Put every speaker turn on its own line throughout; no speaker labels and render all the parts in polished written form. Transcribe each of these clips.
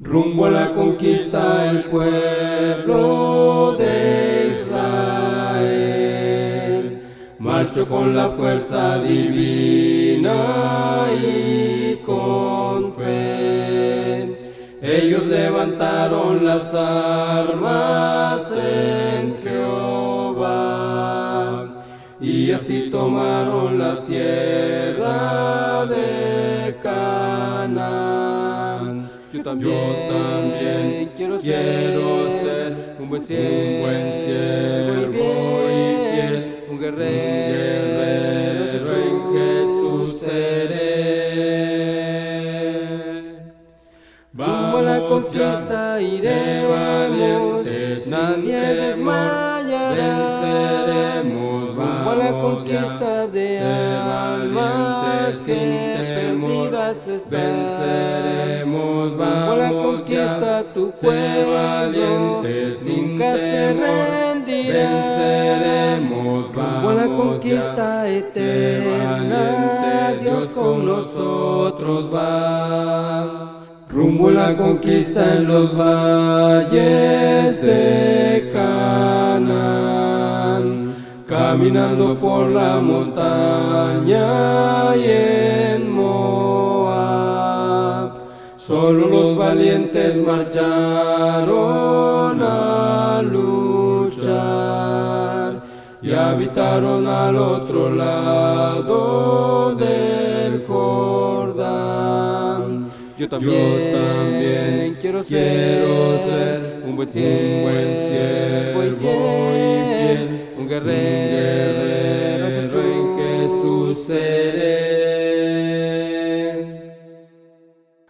Rumbo a la conquista el pueblo de Israel marchó con la fuerza divina y con fe. Ellos levantaron las armas en Jehová y así tomaron la tierra de Canaán. Yo también quiero ser un buen siervo y fiel, un guerrero en Jesús seré. Vamos a la conquista iremos, nadie desmayará. Venceremos, vamos a la conquista de almas que perdidas están. Venceremos, vamos a la conquista, tu pueblo nunca se rendirá. Venceremos, vamos a la conquista eterna, Dios con nosotros va. Rumbo a la conquista en los valles de Canaán, caminando por la montaña y en Moab. Solo los valientes marcharon a luchar y habitaron al otro lado del Jordán. Yo también quiero ser un buen siervo y fiel, un guerrero en Jesús seré.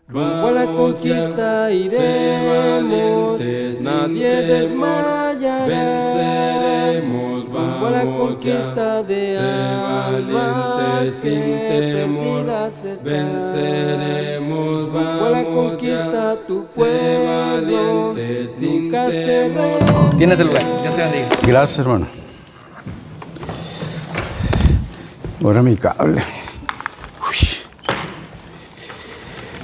Rumbo a la conquista iremos, nadie desmayará. Venceremos, rumbo a la conquista de almas que perdidas están. Venceremos, rumbo a la conquista, tu pueblo nunca se rendirá.
Tienes el lugar, ya se bendiga.
Gracias, hermano. Ahora mi cable. Uy.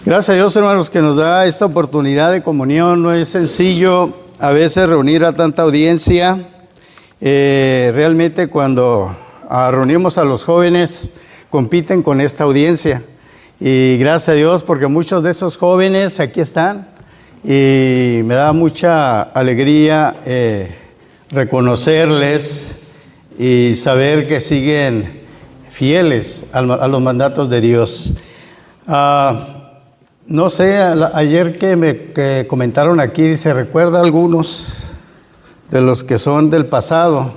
Gracias a Dios, hermanos, que nos da esta oportunidad de comunión. No es sencillo a veces reunir a tanta audiencia. Realmente cuando reunimos a los jóvenes, compiten con esta audiencia. Y gracias a Dios porque muchos de esos jóvenes aquí están. Y me da mucha alegría reconocerles y saber que siguen fieles a los mandatos de Dios. No sé, ayer que comentaron aquí, se recuerda a algunos de los que son del pasado,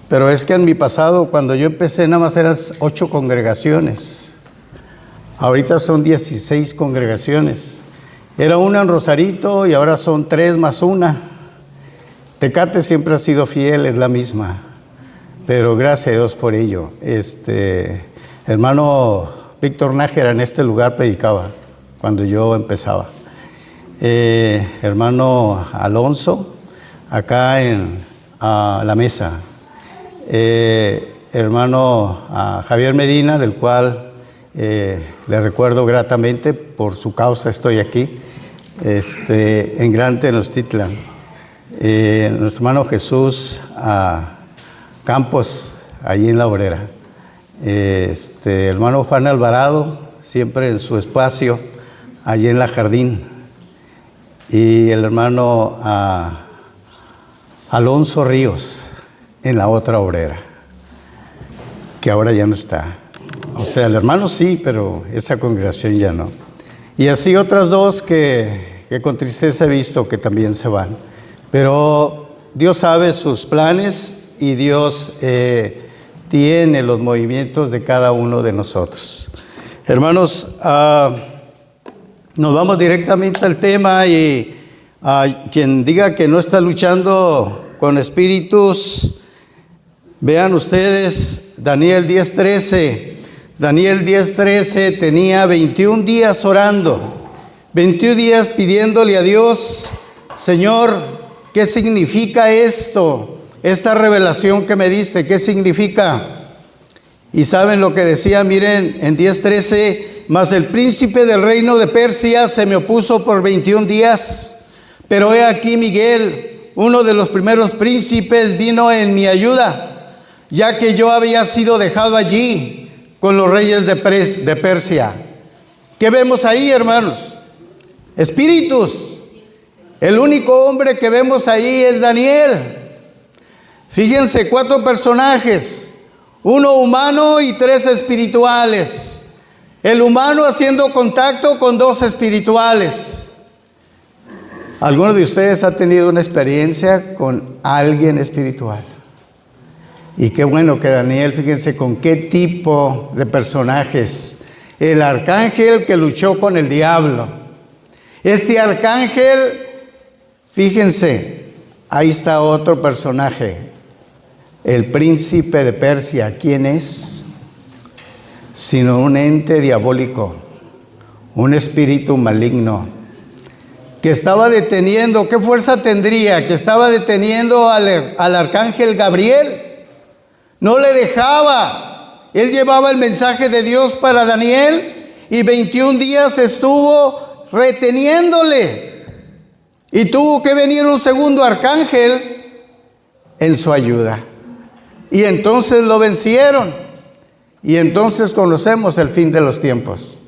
pero es que en mi pasado, cuando yo empecé, nada más eran 8 congregaciones. Ahorita son 16 congregaciones. Era una en Rosarito y ahora son 3 más 1. Tecate siempre ha sido fiel, es la misma, pero gracias a Dios por ello. Hermano Víctor Nájera en este lugar predicaba cuando yo empezaba. Hermano Alonso, acá en la mesa. Hermano Javier Medina, del cual le recuerdo gratamente, por su causa estoy aquí, en Gran Tenochtitlan. Nuestro hermano Jesús Campos, allí en La Obrera. Hermano Juan Alvarado, siempre en su espacio, allí en La Jardín. Y el hermano Alonso Ríos, en la otra Obrera, que ahora ya no está. O sea, el hermano sí, pero esa congregación ya no. Y así otras 2 que con tristeza he visto que también se van. Pero Dios sabe sus planes y Dios tiene los movimientos de cada uno de nosotros. Hermanos, nos vamos directamente al tema y quien diga que no está luchando con espíritus, vean ustedes Daniel 10:13. Daniel 10:13 tenía 21 días orando, 21 días pidiéndole a Dios: Señor, ¿qué significa esto? Esta revelación que me diste, ¿qué significa? Y saben lo que decía, miren, en 10:13, mas el príncipe del reino de Persia se me opuso por 21 días. Pero he aquí Miguel, uno de los primeros príncipes, vino en mi ayuda, ya que yo había sido dejado allí con los reyes de Persia. ¿Qué vemos ahí, hermanos? Espíritus. El único hombre que vemos ahí es Daniel. Fíjense, 4 personajes, 1 humano y 3 espirituales. El humano haciendo contacto con 2 espirituales. ¿Alguno de ustedes ha tenido una experiencia con alguien espiritual? Y qué bueno que Daniel, fíjense con qué tipo de personajes. El arcángel que luchó con el diablo. Este arcángel, fíjense, ahí está otro personaje. El príncipe de Persia, ¿quién es? Sino un ente diabólico, un espíritu maligno, que estaba deteniendo, ¿qué fuerza tendría? Que estaba deteniendo al arcángel Gabriel. No le dejaba. Él llevaba el mensaje de Dios para Daniel y 21 días estuvo reteniéndole. Y tuvo que venir un segundo arcángel en su ayuda. Y entonces lo vencieron. Y entonces conocemos el fin de los tiempos.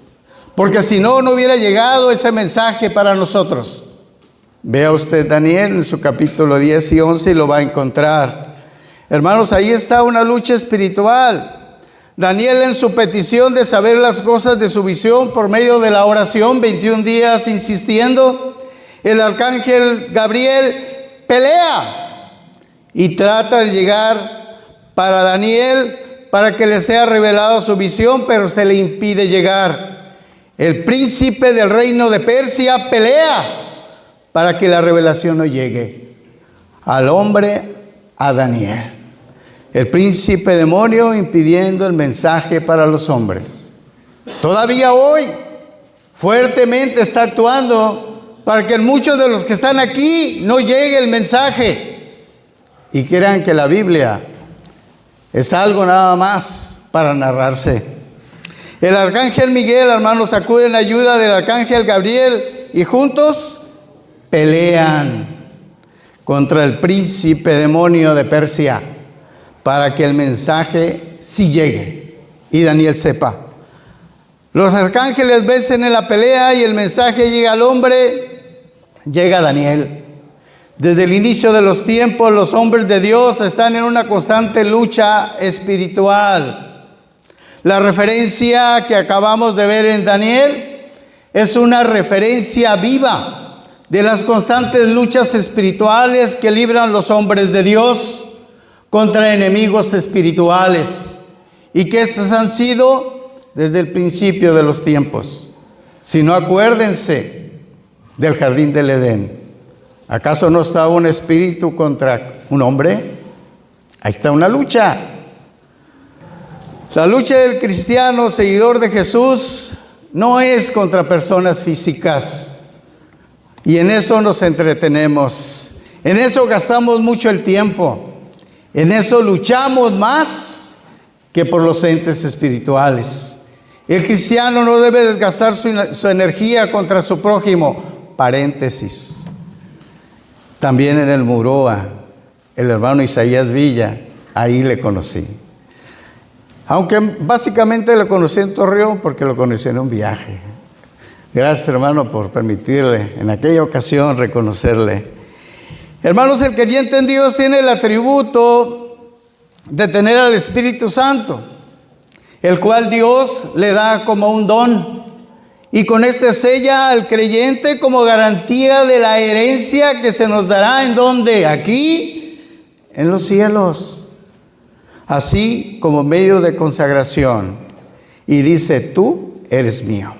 Porque si no, no hubiera llegado ese mensaje para nosotros. Vea usted Daniel en su capítulo 10 y 11 y lo va a encontrar. Hermanos, ahí está una lucha espiritual. Daniel en su petición de saber las cosas de su visión por medio de la oración, 21 días insistiendo. El arcángel Gabriel pelea y trata de llegar para Daniel para que le sea revelado su visión, pero se le impide llegar. El príncipe del reino de Persia pelea para que la revelación no llegue al hombre, a Daniel. El príncipe demonio impidiendo el mensaje para los hombres. Todavía hoy fuertemente está actuando para que muchos de los que están aquí no llegue el mensaje y crean que la Biblia es algo nada más para narrarse. El arcángel Miguel, hermanos, acude en ayuda del arcángel Gabriel y juntos pelean contra el príncipe demonio de Persia para que el mensaje sí llegue y Daniel sepa. Los arcángeles vencen en la pelea y el mensaje llega al hombre, llega a Daniel. Desde el inicio de los tiempos, los hombres de Dios están en una constante lucha espiritual. La referencia que acabamos de ver en Daniel es una referencia viva de las constantes luchas espirituales que libran los hombres de Dios contra enemigos espirituales y que estas han sido desde el principio de los tiempos. Si no, acuérdense del jardín del Edén. ¿Acaso no estaba un espíritu contra un hombre? Ahí está una lucha. La lucha del cristiano, seguidor de Jesús, no es contra personas físicas. Y en eso nos entretenemos. En eso gastamos mucho el tiempo. En eso luchamos más que por los entes espirituales. El cristiano no debe desgastar su energía contra su prójimo. Paréntesis. También en el Muroa, el hermano Isaías Villa, ahí le conocí. Aunque básicamente lo conocí en Torreón porque lo conocí en un viaje. Gracias, hermano, por permitirle en aquella ocasión reconocerle. Hermanos, el creyente en Dios tiene el atributo de tener al Espíritu Santo, el cual Dios le da como un don. Y con este sella al creyente como garantía de la herencia que se nos dará. ¿En dónde? Aquí, en los cielos. Así como medio de consagración. Y dice, tú eres mío.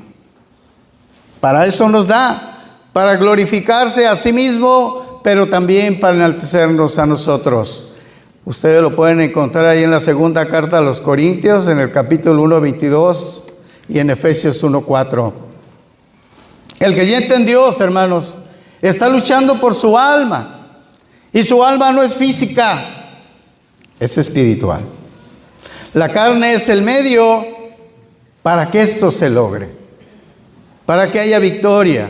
Para eso nos da, para glorificarse a sí mismo, pero también para enaltecernos a nosotros. Ustedes lo pueden encontrar ahí en la segunda carta a los Corintios, en el capítulo 1, 22 y en Efesios 1, 4. El creyente en Dios, hermanos, está luchando por su alma. Y su alma no es física, es espiritual. La carne es el medio para que esto se logre, para que haya victoria.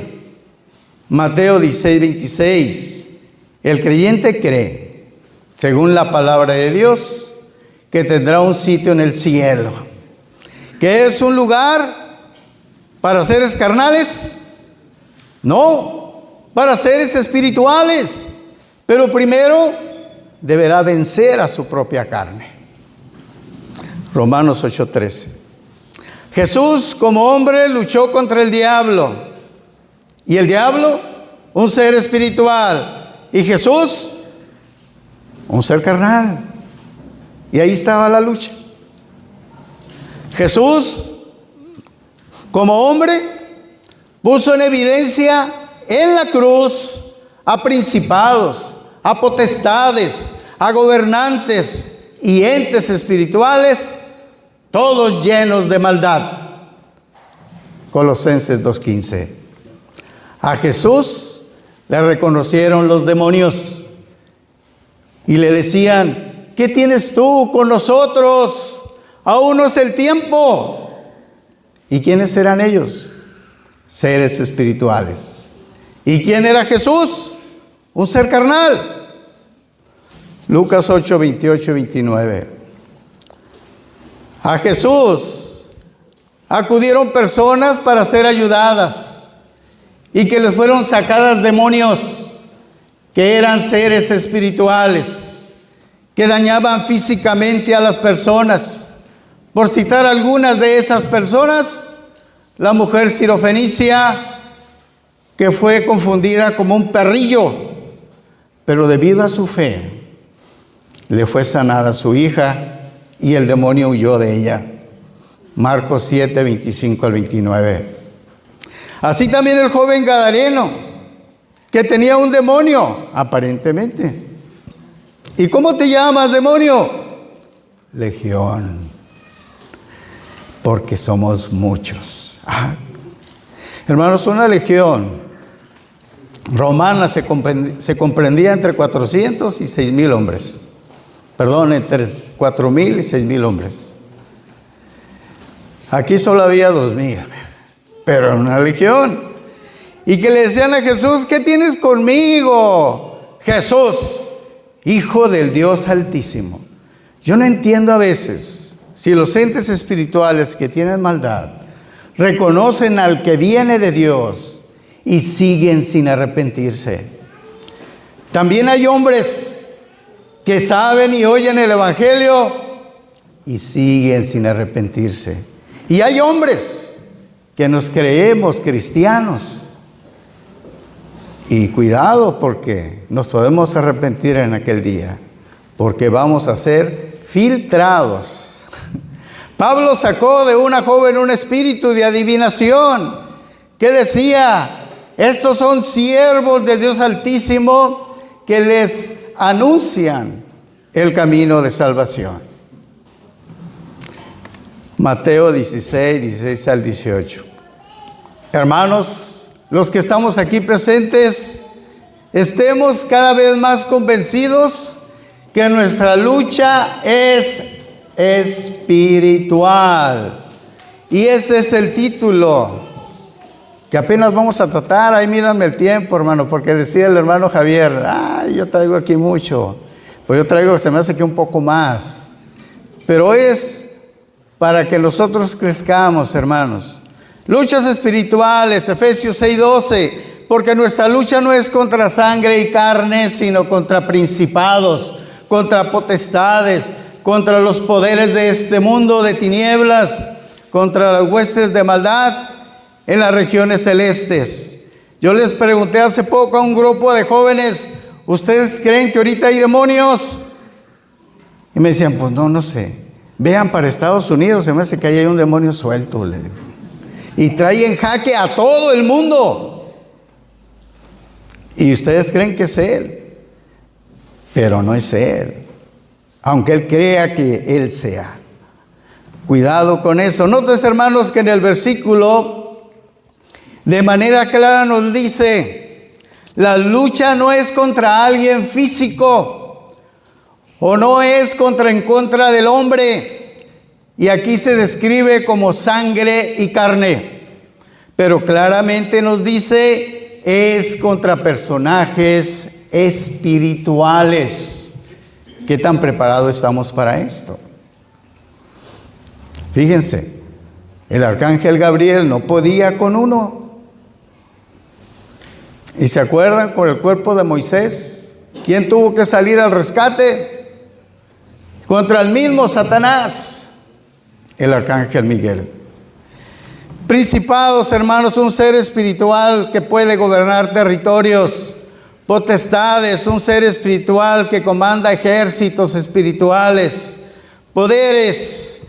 Mateo 16:26. El creyente cree, según la palabra de Dios, que tendrá un sitio en el cielo, que es un lugar para seres carnales, no, para seres espirituales, pero primero deberá vencer a su propia carne. Romanos 8:13. Jesús como hombre luchó contra el diablo, y el diablo, un ser espiritual, y Jesús, un ser carnal. Y ahí estaba la lucha. Jesús, como hombre, puso en evidencia en la cruz a principados, a potestades, a gobernantes y entes espirituales, todos llenos de maldad. Colosenses 2:15. A Jesús le reconocieron los demonios y le decían: ¿qué tienes tú con nosotros? Aún no es el tiempo. ¿Y quiénes eran ellos? Seres espirituales. ¿Y quién era Jesús? Un ser carnal. Lucas 8:28-29. A Jesús acudieron personas para ser ayudadas y que les fueron sacadas demonios, que eran seres espirituales, que dañaban físicamente a las personas. Por citar algunas de esas personas, la mujer sirofenicia, que fue confundida como un perrillo, pero debido a su fe, le fue sanada su hija y el demonio huyó de ella. Marcos 7:25-29. Así también el joven gadareno, que tenía un demonio, aparentemente. ¿Y cómo te llamas, demonio? Legión, porque somos muchos. Hermanos, una legión romana se comprendía entre 400 y 6,000 hombres. Perdón, entre 4,000 y 6,000 hombres. Aquí solo había 2,000. Pero en una legión. Y que le decían a Jesús: ¿qué tienes conmigo, Jesús, Hijo del Dios Altísimo? Yo no entiendo a veces si los entes espirituales que tienen maldad reconocen al que viene de Dios y siguen sin arrepentirse. También hay hombres que saben y oyen el Evangelio y siguen sin arrepentirse. Y hay hombres que nos creemos cristianos. Y cuidado, porque nos podemos arrepentir en aquel día, porque vamos a ser filtrados. Pablo sacó de una joven un espíritu de adivinación que decía: estos son siervos de Dios Altísimo que les anuncian el camino de salvación. Mateo 16:16-18. Hermanos, los que estamos aquí presentes, estemos cada vez más convencidos que nuestra lucha es espiritual. Y ese es el título que apenas vamos a tratar. Ahí mírenme el tiempo, hermano, porque decía el hermano Javier: yo traigo aquí mucho. Pues yo traigo, se me hace que un poco más. Pero es para que nosotros crezcamos, hermanos. Luchas espirituales, Efesios 6:12, porque nuestra lucha no es contra sangre y carne, sino contra principados, contra potestades, contra los poderes de este mundo de tinieblas, contra las huestes de maldad en las regiones celestes. Yo les pregunté hace poco a un grupo de jóvenes: ¿ustedes creen que ahorita hay demonios? Y me decían: pues no sé. Vean para Estados Unidos, se me hace que ahí hay un demonio suelto, le digo. Y trae en jaque a todo el mundo. Y ustedes creen que es él, pero no es él, aunque él crea que él sea. Cuidado con eso. Noten, hermanos, que en el versículo de manera clara nos dice: la lucha no es contra alguien físico, o no es en contra del hombre. y aquí se describe como sangre y carne, pero claramente nos dice es contra personajes espirituales. ¿Qué tan preparados estamos para esto? Fíjense, el arcángel Gabriel no podía con uno. ¿Y se acuerdan con el cuerpo de Moisés? ¿Quién tuvo que salir al rescate? Contra el mismo Satanás, el arcángel Miguel. Principados, hermanos, un ser espiritual que puede gobernar territorios. Potestades, un ser espiritual que comanda ejércitos espirituales. Poderes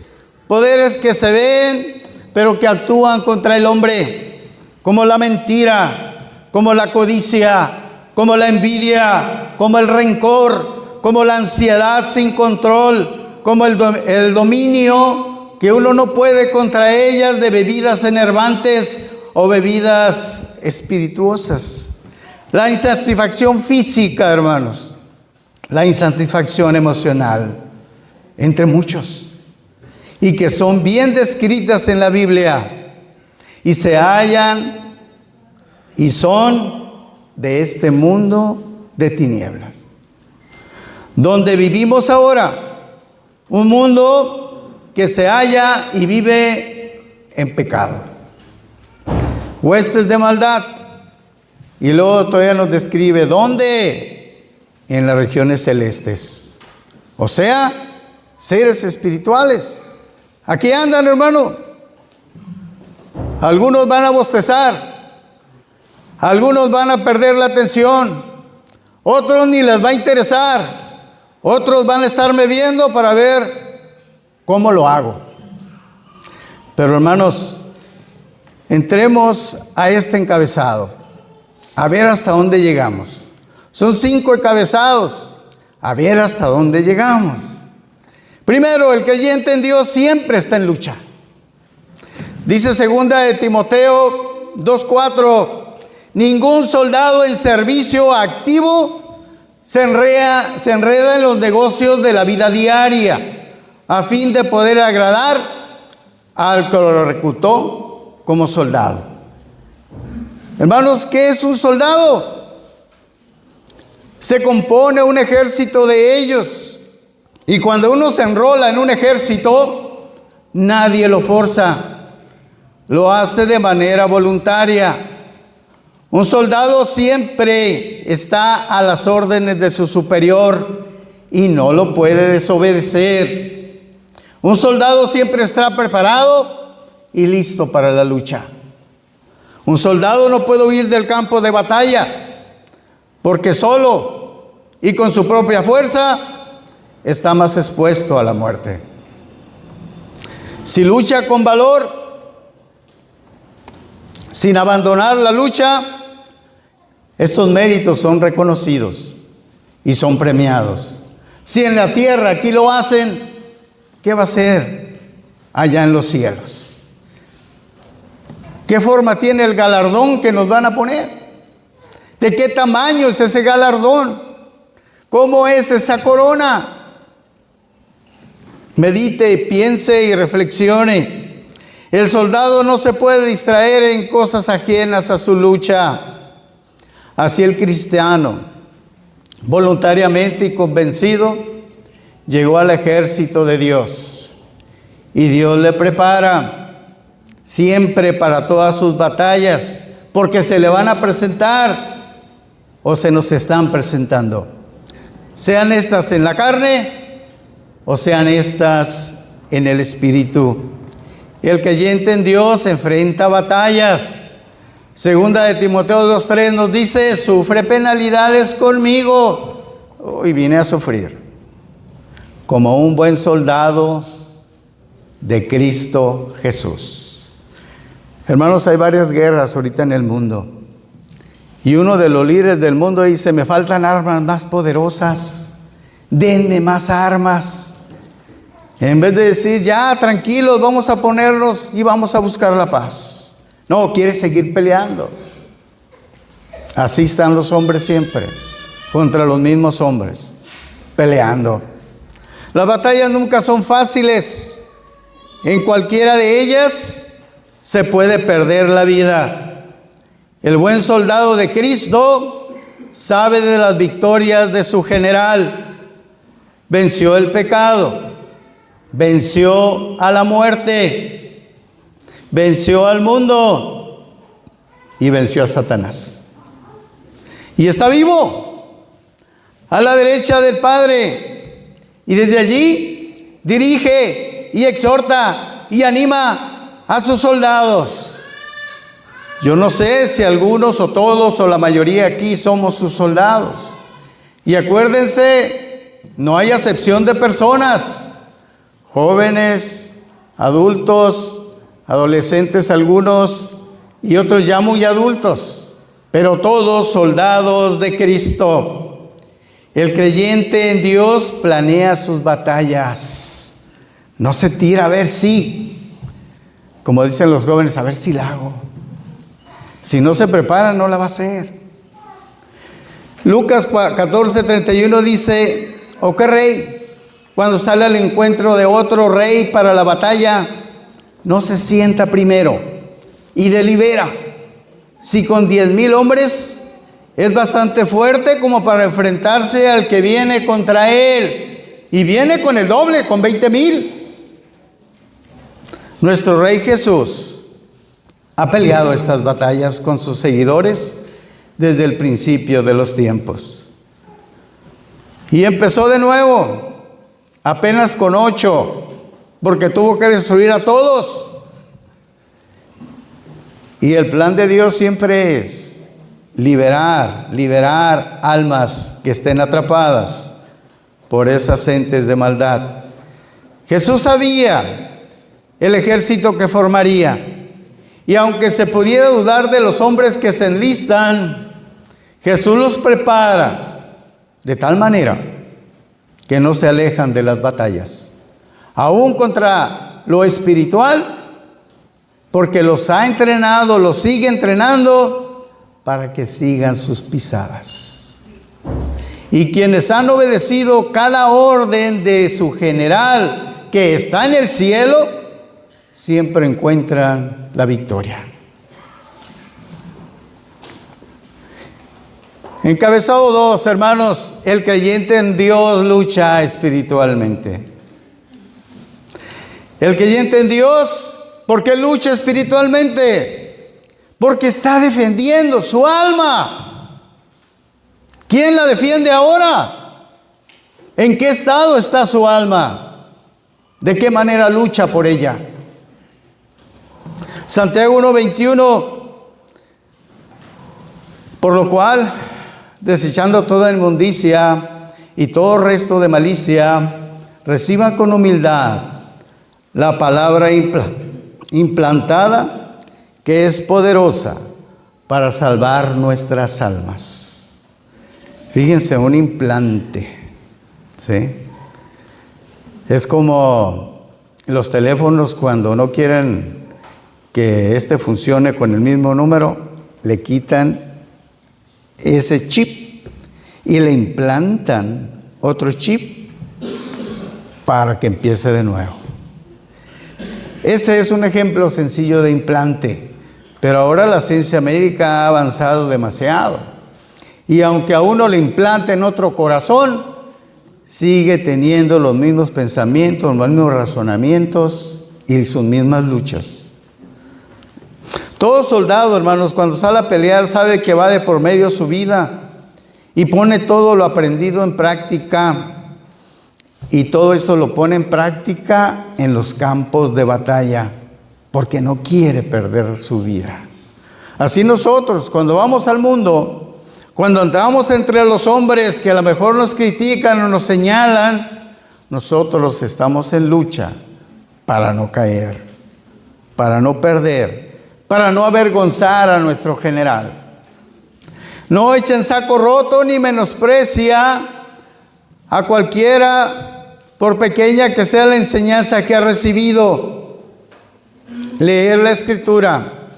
que se ven, pero que actúan contra el hombre, como la mentira, como la codicia, como la envidia, como el rencor, como la ansiedad sin control, como el dominio que uno no puede contra ellas de bebidas enervantes o bebidas espirituosas. La insatisfacción física, hermanos, la insatisfacción emocional, entre muchos, y que son bien descritas en la Biblia, y se hallan y son de este mundo de tinieblas, donde vivimos ahora, un mundo que se halla y vive en pecado, huestes de maldad. Y luego todavía nos describe ¿dónde? En las regiones celestes. O sea, seres espirituales. Aquí andan, hermano. Algunos van a bostezar. Algunos van a perder la atención. Otros ni les va a interesar. Otros van a estarme viendo para ver cómo lo hago. Pero, hermanos, entremos a este encabezado. A ver hasta dónde llegamos. Son 5 encabezados. A ver hasta dónde llegamos. Primero, el creyente en Dios siempre está en lucha. Dice 2 de Timoteo 2:4, ningún soldado en servicio activo se enreda en los negocios de la vida diaria, a fin de poder agradar al que lo reclutó como soldado. Hermanos, ¿qué es un soldado? Se compone un ejército de ellos. Y cuando uno se enrola en un ejército, nadie lo forza. Lo hace de manera voluntaria. Un soldado siempre está a las órdenes de su superior y no lo puede desobedecer. Un soldado siempre está preparado y listo para la lucha. Un soldado no puede huir del campo de batalla, porque solo y con su propia fuerza está más expuesto a la muerte. Si lucha con valor, sin abandonar la lucha, estos méritos son reconocidos y son premiados. Si en la tierra aquí lo hacen, ¿qué va a ser allá en los cielos? ¿Qué forma tiene el galardón que nos van a poner? ¿De qué tamaño es ese galardón? ¿Cómo es esa corona? Medite, piense y reflexione. El soldado no se puede distraer en cosas ajenas a su lucha. Así el cristiano, voluntariamente y convencido, llegó al ejército de Dios. Y Dios le prepara siempre para todas sus batallas, porque se le van a presentar o se nos están presentando. Sean estas en la carne o sean estas en el espíritu. El creyente en Dios enfrenta batallas. 2 de Timoteo 2:3 nos dice, sufre penalidades conmigo. Hoy vine a sufrir como un buen soldado de Cristo Jesús. Hermanos, hay varias guerras ahorita en el mundo. Y uno de los líderes del mundo dice, me faltan armas más poderosas. Denme más armas. En vez de decir, ya, tranquilos, vamos a ponernos y vamos a buscar la paz. No, quiere seguir peleando. Así están los hombres siempre, contra los mismos hombres, peleando. Las batallas nunca son fáciles. En cualquiera de ellas se puede perder la vida. El buen soldado de Cristo sabe de las victorias de su general. Venció el pecado, venció a la muerte, venció al mundo y venció a Satanás. Y está vivo a la derecha del Padre. Y desde allí dirige y exhorta y anima a sus soldados. Yo no sé si algunos o todos o la mayoría aquí somos sus soldados. Y acuérdense, no hay acepción de personas, jóvenes, adultos, adolescentes algunos y otros ya muy adultos, pero todos soldados de Cristo. El creyente en Dios planea sus batallas. No se tira a ver si, como dicen los jóvenes, a ver si la hago. Si no se prepara, no la va a hacer. Lucas 14:31 dice: ¿o qué rey, cuando sale al encuentro de otro rey para la batalla, no se sienta primero y delibera si con 10,000 hombres es bastante fuerte como para enfrentarse al que viene contra él? Y viene con el doble, con 20,000. Nuestro Rey Jesús ha peleado estas batallas con sus seguidores desde el principio de los tiempos. Y empezó de nuevo, apenas con 8, porque tuvo que destruir a todos. Y el plan de Dios siempre es liberar almas que estén atrapadas por esas entes de maldad. Jesús sabía el ejército que formaría. Y aunque se pudiera dudar de los hombres que se enlistan, Jesús los prepara de tal manera que no se alejan de las batallas, aún contra lo espiritual, porque los ha entrenado, los sigue entrenando para que sigan sus pisadas. Y quienes han obedecido cada orden de su general que está en el cielo, siempre encuentran la victoria. Encabezado 2, hermanos, el creyente en Dios lucha espiritualmente. El creyente en Dios, ¿por qué lucha espiritualmente? Porque está defendiendo su alma. ¿Quién la defiende ahora? ¿En qué estado está su alma? ¿De qué manera lucha por ella? Santiago 1:21, por lo cual, desechando toda inmundicia y todo resto de malicia, reciban con humildad la palabra implantada, que es poderosa para salvar nuestras almas. Fíjense, un implante, ¿sí? Es como los teléfonos cuando no quieren que funcione con el mismo número, le quitan ese chip y le implantan otro chip para que empiece de nuevo. Ese es un ejemplo sencillo de implante, pero ahora la ciencia médica ha avanzado demasiado. Y aunque a uno le implanten otro corazón, sigue teniendo los mismos pensamientos, los mismos razonamientos y sus mismas luchas. Todo soldado, hermanos, cuando sale a pelear, sabe que va de por medio su vida y pone todo lo aprendido en práctica. Y todo esto lo pone en práctica en los campos de batalla, porque no quiere perder su vida. Así nosotros, cuando vamos al mundo, cuando entramos entre los hombres que a lo mejor nos critican o nos señalan, nosotros estamos en lucha para no caer, para no perder, para no avergonzar a nuestro general. No echen saco roto ni menosprecia a cualquiera, por pequeña que sea la enseñanza que ha recibido. Leer la Escritura,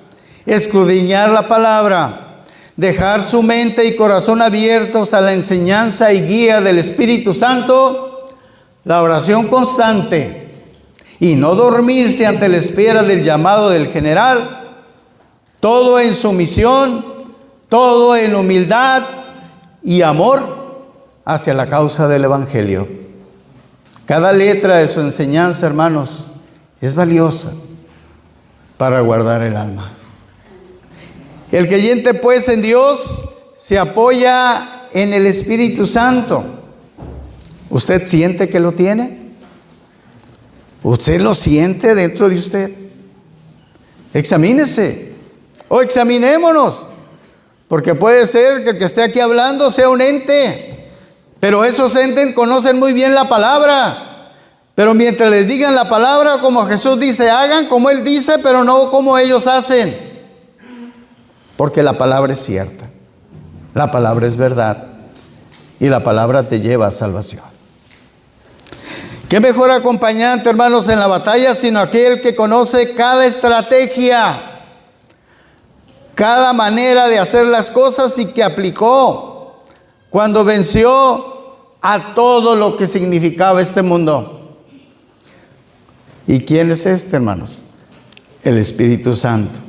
escudriñar la palabra, dejar su mente y corazón abiertos a la enseñanza y guía del Espíritu Santo, la oración constante y no dormirse ante la espera del llamado del general, todo en sumisión, todo en humildad y amor hacia la causa del Evangelio. Cada letra de su enseñanza, hermanos, es valiosa para guardar el alma. El creyente, pues, en Dios se apoya en el Espíritu Santo. ¿Usted siente que lo tiene? ¿Usted lo siente dentro de usted? Examínese o examinémonos, porque puede ser que el que esté aquí hablando sea un ente, pero esos entes conocen muy bien la palabra, pero mientras les digan la palabra, como Jesús dice, hagan como Él dice, pero no como ellos hacen, porque la palabra es cierta, la palabra es verdad y la palabra te lleva a salvación. ¿Qué mejor acompañante, hermanos, en la batalla, sino aquel que conoce cada estrategia, cada manera de hacer las cosas y que aplicó cuando venció a todo lo que significaba este mundo? ¿Y quién es este, hermanos? El Espíritu Santo.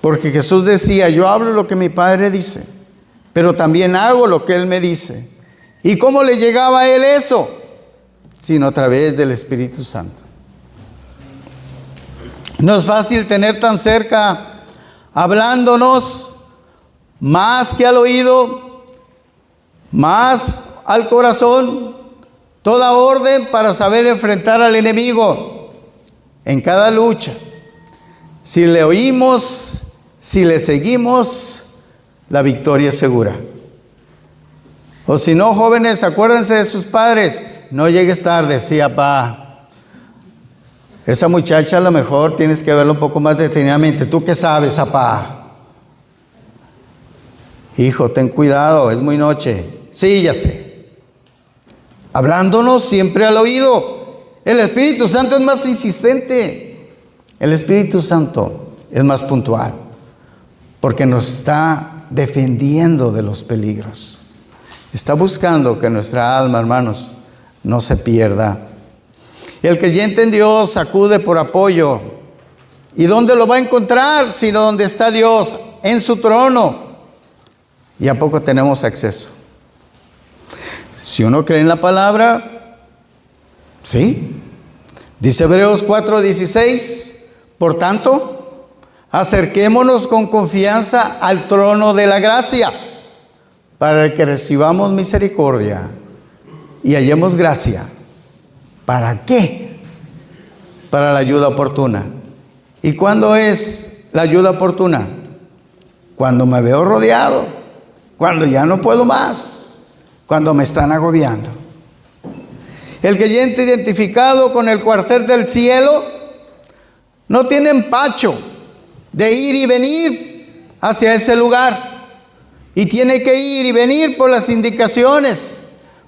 Porque Jesús decía, yo hablo lo que mi Padre dice, pero también hago lo que Él me dice. ¿Y cómo le llegaba a Él eso? Sino a través del Espíritu Santo. No es fácil tener tan cerca, hablándonos más que al oído, más al corazón, toda orden para saber enfrentar al enemigo en cada lucha. Si le oímos, si le seguimos, la victoria es segura. O si no, jóvenes, acuérdense de sus padres. No llegues tarde, sí, papá. Esa muchacha a lo mejor tienes que verla un poco más detenidamente. ¿Tú qué sabes, papá? Hijo, ten cuidado, es muy noche. Sí, ya sé. Hablándonos siempre al oído. El Espíritu Santo es más insistente. El Espíritu Santo es más puntual, porque nos está defendiendo de los peligros. Está buscando que nuestra alma, hermanos, no se pierda. El creyente en Dios acude por apoyo. ¿Y dónde lo va a encontrar? Sino donde está Dios, en su trono. ¿Y a poco tenemos acceso? Si uno cree en la palabra, sí. Dice Hebreos 4:16, por tanto, acerquémonos con confianza al trono de la gracia, para que recibamos misericordia y hallemos gracia. ¿Para qué? Para la ayuda oportuna. ¿Y cuándo es la ayuda oportuna? Cuando me veo rodeado, cuando ya no puedo más, cuando me están agobiando. El creyente identificado con el cuartel del cielo no tiene empacho de ir y venir hacia ese lugar. Y tiene que ir y venir por las indicaciones,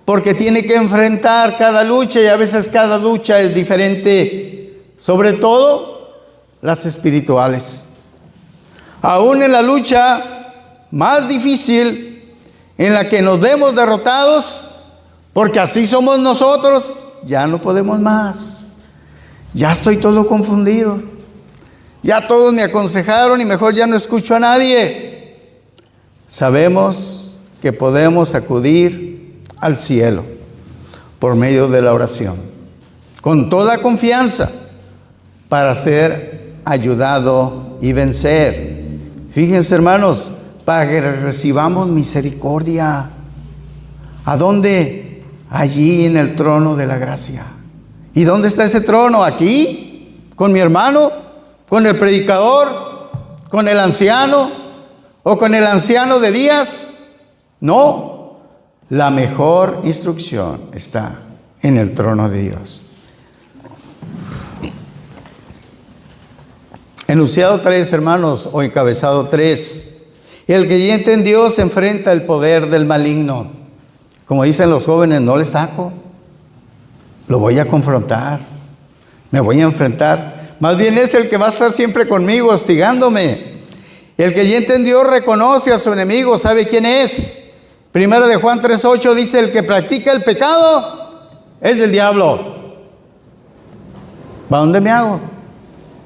porque tiene que enfrentar cada lucha, y a veces cada lucha es diferente, sobre todo las espirituales. Aún en la lucha más difícil, en la que nos vemos derrotados, porque así somos nosotros, ya no podemos más. Ya estoy todo confundido. Ya todos me aconsejaron y mejor ya no escucho a nadie. Sabemos que podemos acudir al cielo por medio de la oración, con toda confianza, para ser ayudado y vencer. Fíjense, hermanos, para que recibamos misericordia. ¿A dónde? Allí en el trono de la gracia. ¿Y dónde está ese trono? ¿Aquí? ¿Con mi hermano? ¿Con el predicador? ¿Con el anciano? ¿O con el anciano de días? No, la mejor instrucción está en el trono de Dios. Enunciado 3, hermanos, o encabezado 3. El creyente en Dios enfrenta el poder del maligno. Como dicen los jóvenes, no le saco, lo voy a confrontar, me voy a enfrentar. Más bien es el que va a estar siempre conmigo, hostigándome. El creyente en Dios reconoce a su enemigo, sabe quién es. Primero de Juan 3:8 dice, el que practica el pecado es del diablo. ¿Va dónde me hago?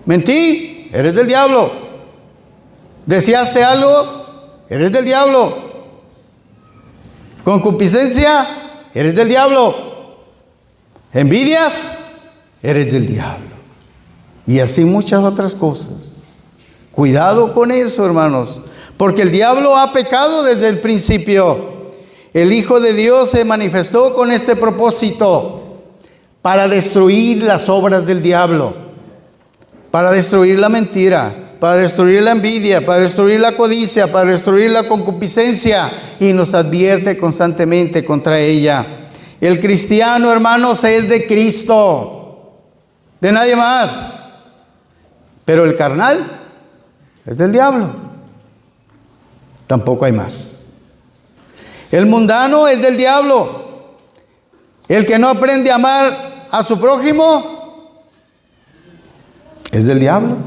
Mentí, eres del diablo. Deseaste algo, eres del diablo. Concupiscencia, eres del diablo. Envidias, eres del diablo. Y así muchas otras cosas. Cuidado con eso, hermanos, porque el diablo ha pecado desde el principio. El Hijo de Dios se manifestó con este propósito, para destruir las obras del diablo, para destruir la mentira, para destruir la envidia, para destruir la codicia, para destruir la concupiscencia, y nos advierte constantemente contra ella. El cristiano, hermanos, es de Cristo, de nadie más. Pero el carnal es del diablo. Tampoco hay más. El mundano es del diablo. El que no aprende a amar a su prójimo es del diablo.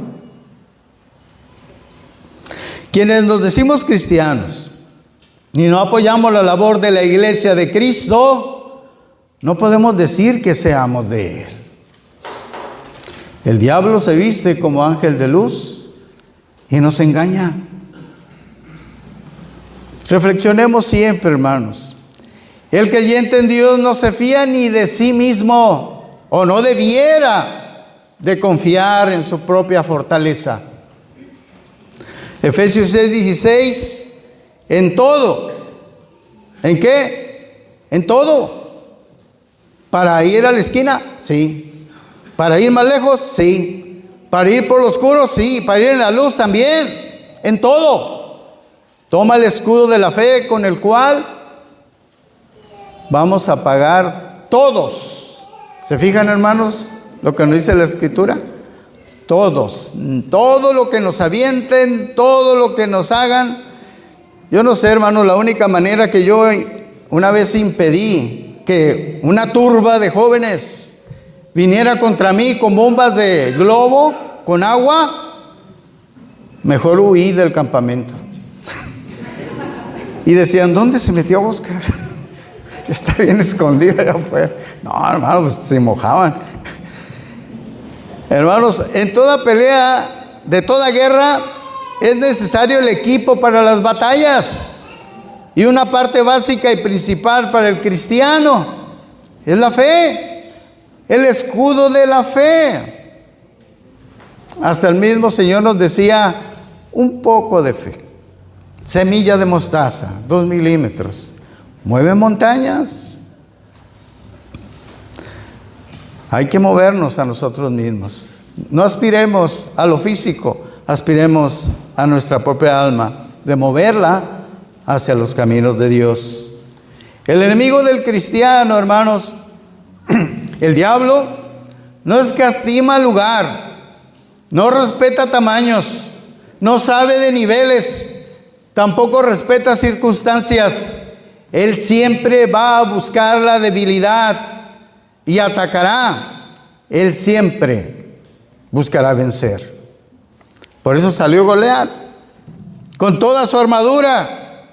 Quienes nos decimos cristianos y no apoyamos la labor de la iglesia de Cristo, no podemos decir que seamos de Él. El diablo se viste como ángel de luz y nos engaña. Reflexionemos siempre, hermanos. El creyente en Dios no se fía ni de sí mismo, o no debiera de confiar en su propia fortaleza. Efesios 6:16, en todo. ¿En qué? En todo. ¿Para ir a la esquina? Sí. ¿Para ir más lejos? Sí. ¿Para ir por lo oscuro? Sí. ¿Para ir en la luz? También. En todo. Toma el escudo de la fe con el cual vamos a pagar todos. ¿Se fijan, hermanos, lo que nos dice la Escritura? Todos. Todo lo que nos avienten, todo lo que nos hagan. Yo no sé, hermanos, la única manera que yo una vez impedí que una turba de jóvenes viniera contra mí con bombas de globo, con agua, mejor huí del campamento. Y decían, ¿dónde se metió Oscar? Está bien escondido allá afuera. No, hermanos, pues se mojaban. Hermanos, en toda pelea, de toda guerra, es necesario el equipo para las batallas. Y una parte básica y principal para el cristiano es la fe, el escudo de la fe. Hasta el mismo Señor nos decía, un poco de fe. Semilla de mostaza, 2 milímetros. ¿Mueve montañas? Hay que movernos a nosotros mismos. No aspiremos a lo físico, aspiremos a nuestra propia alma, de moverla hacia los caminos de Dios. El enemigo del cristiano, hermanos, el diablo, no escatima lugar, no respeta tamaños, no sabe de niveles, tampoco respeta circunstancias. Él siempre va a buscar la debilidad y atacará. Él siempre buscará vencer. Por eso salió Goliat con toda su armadura.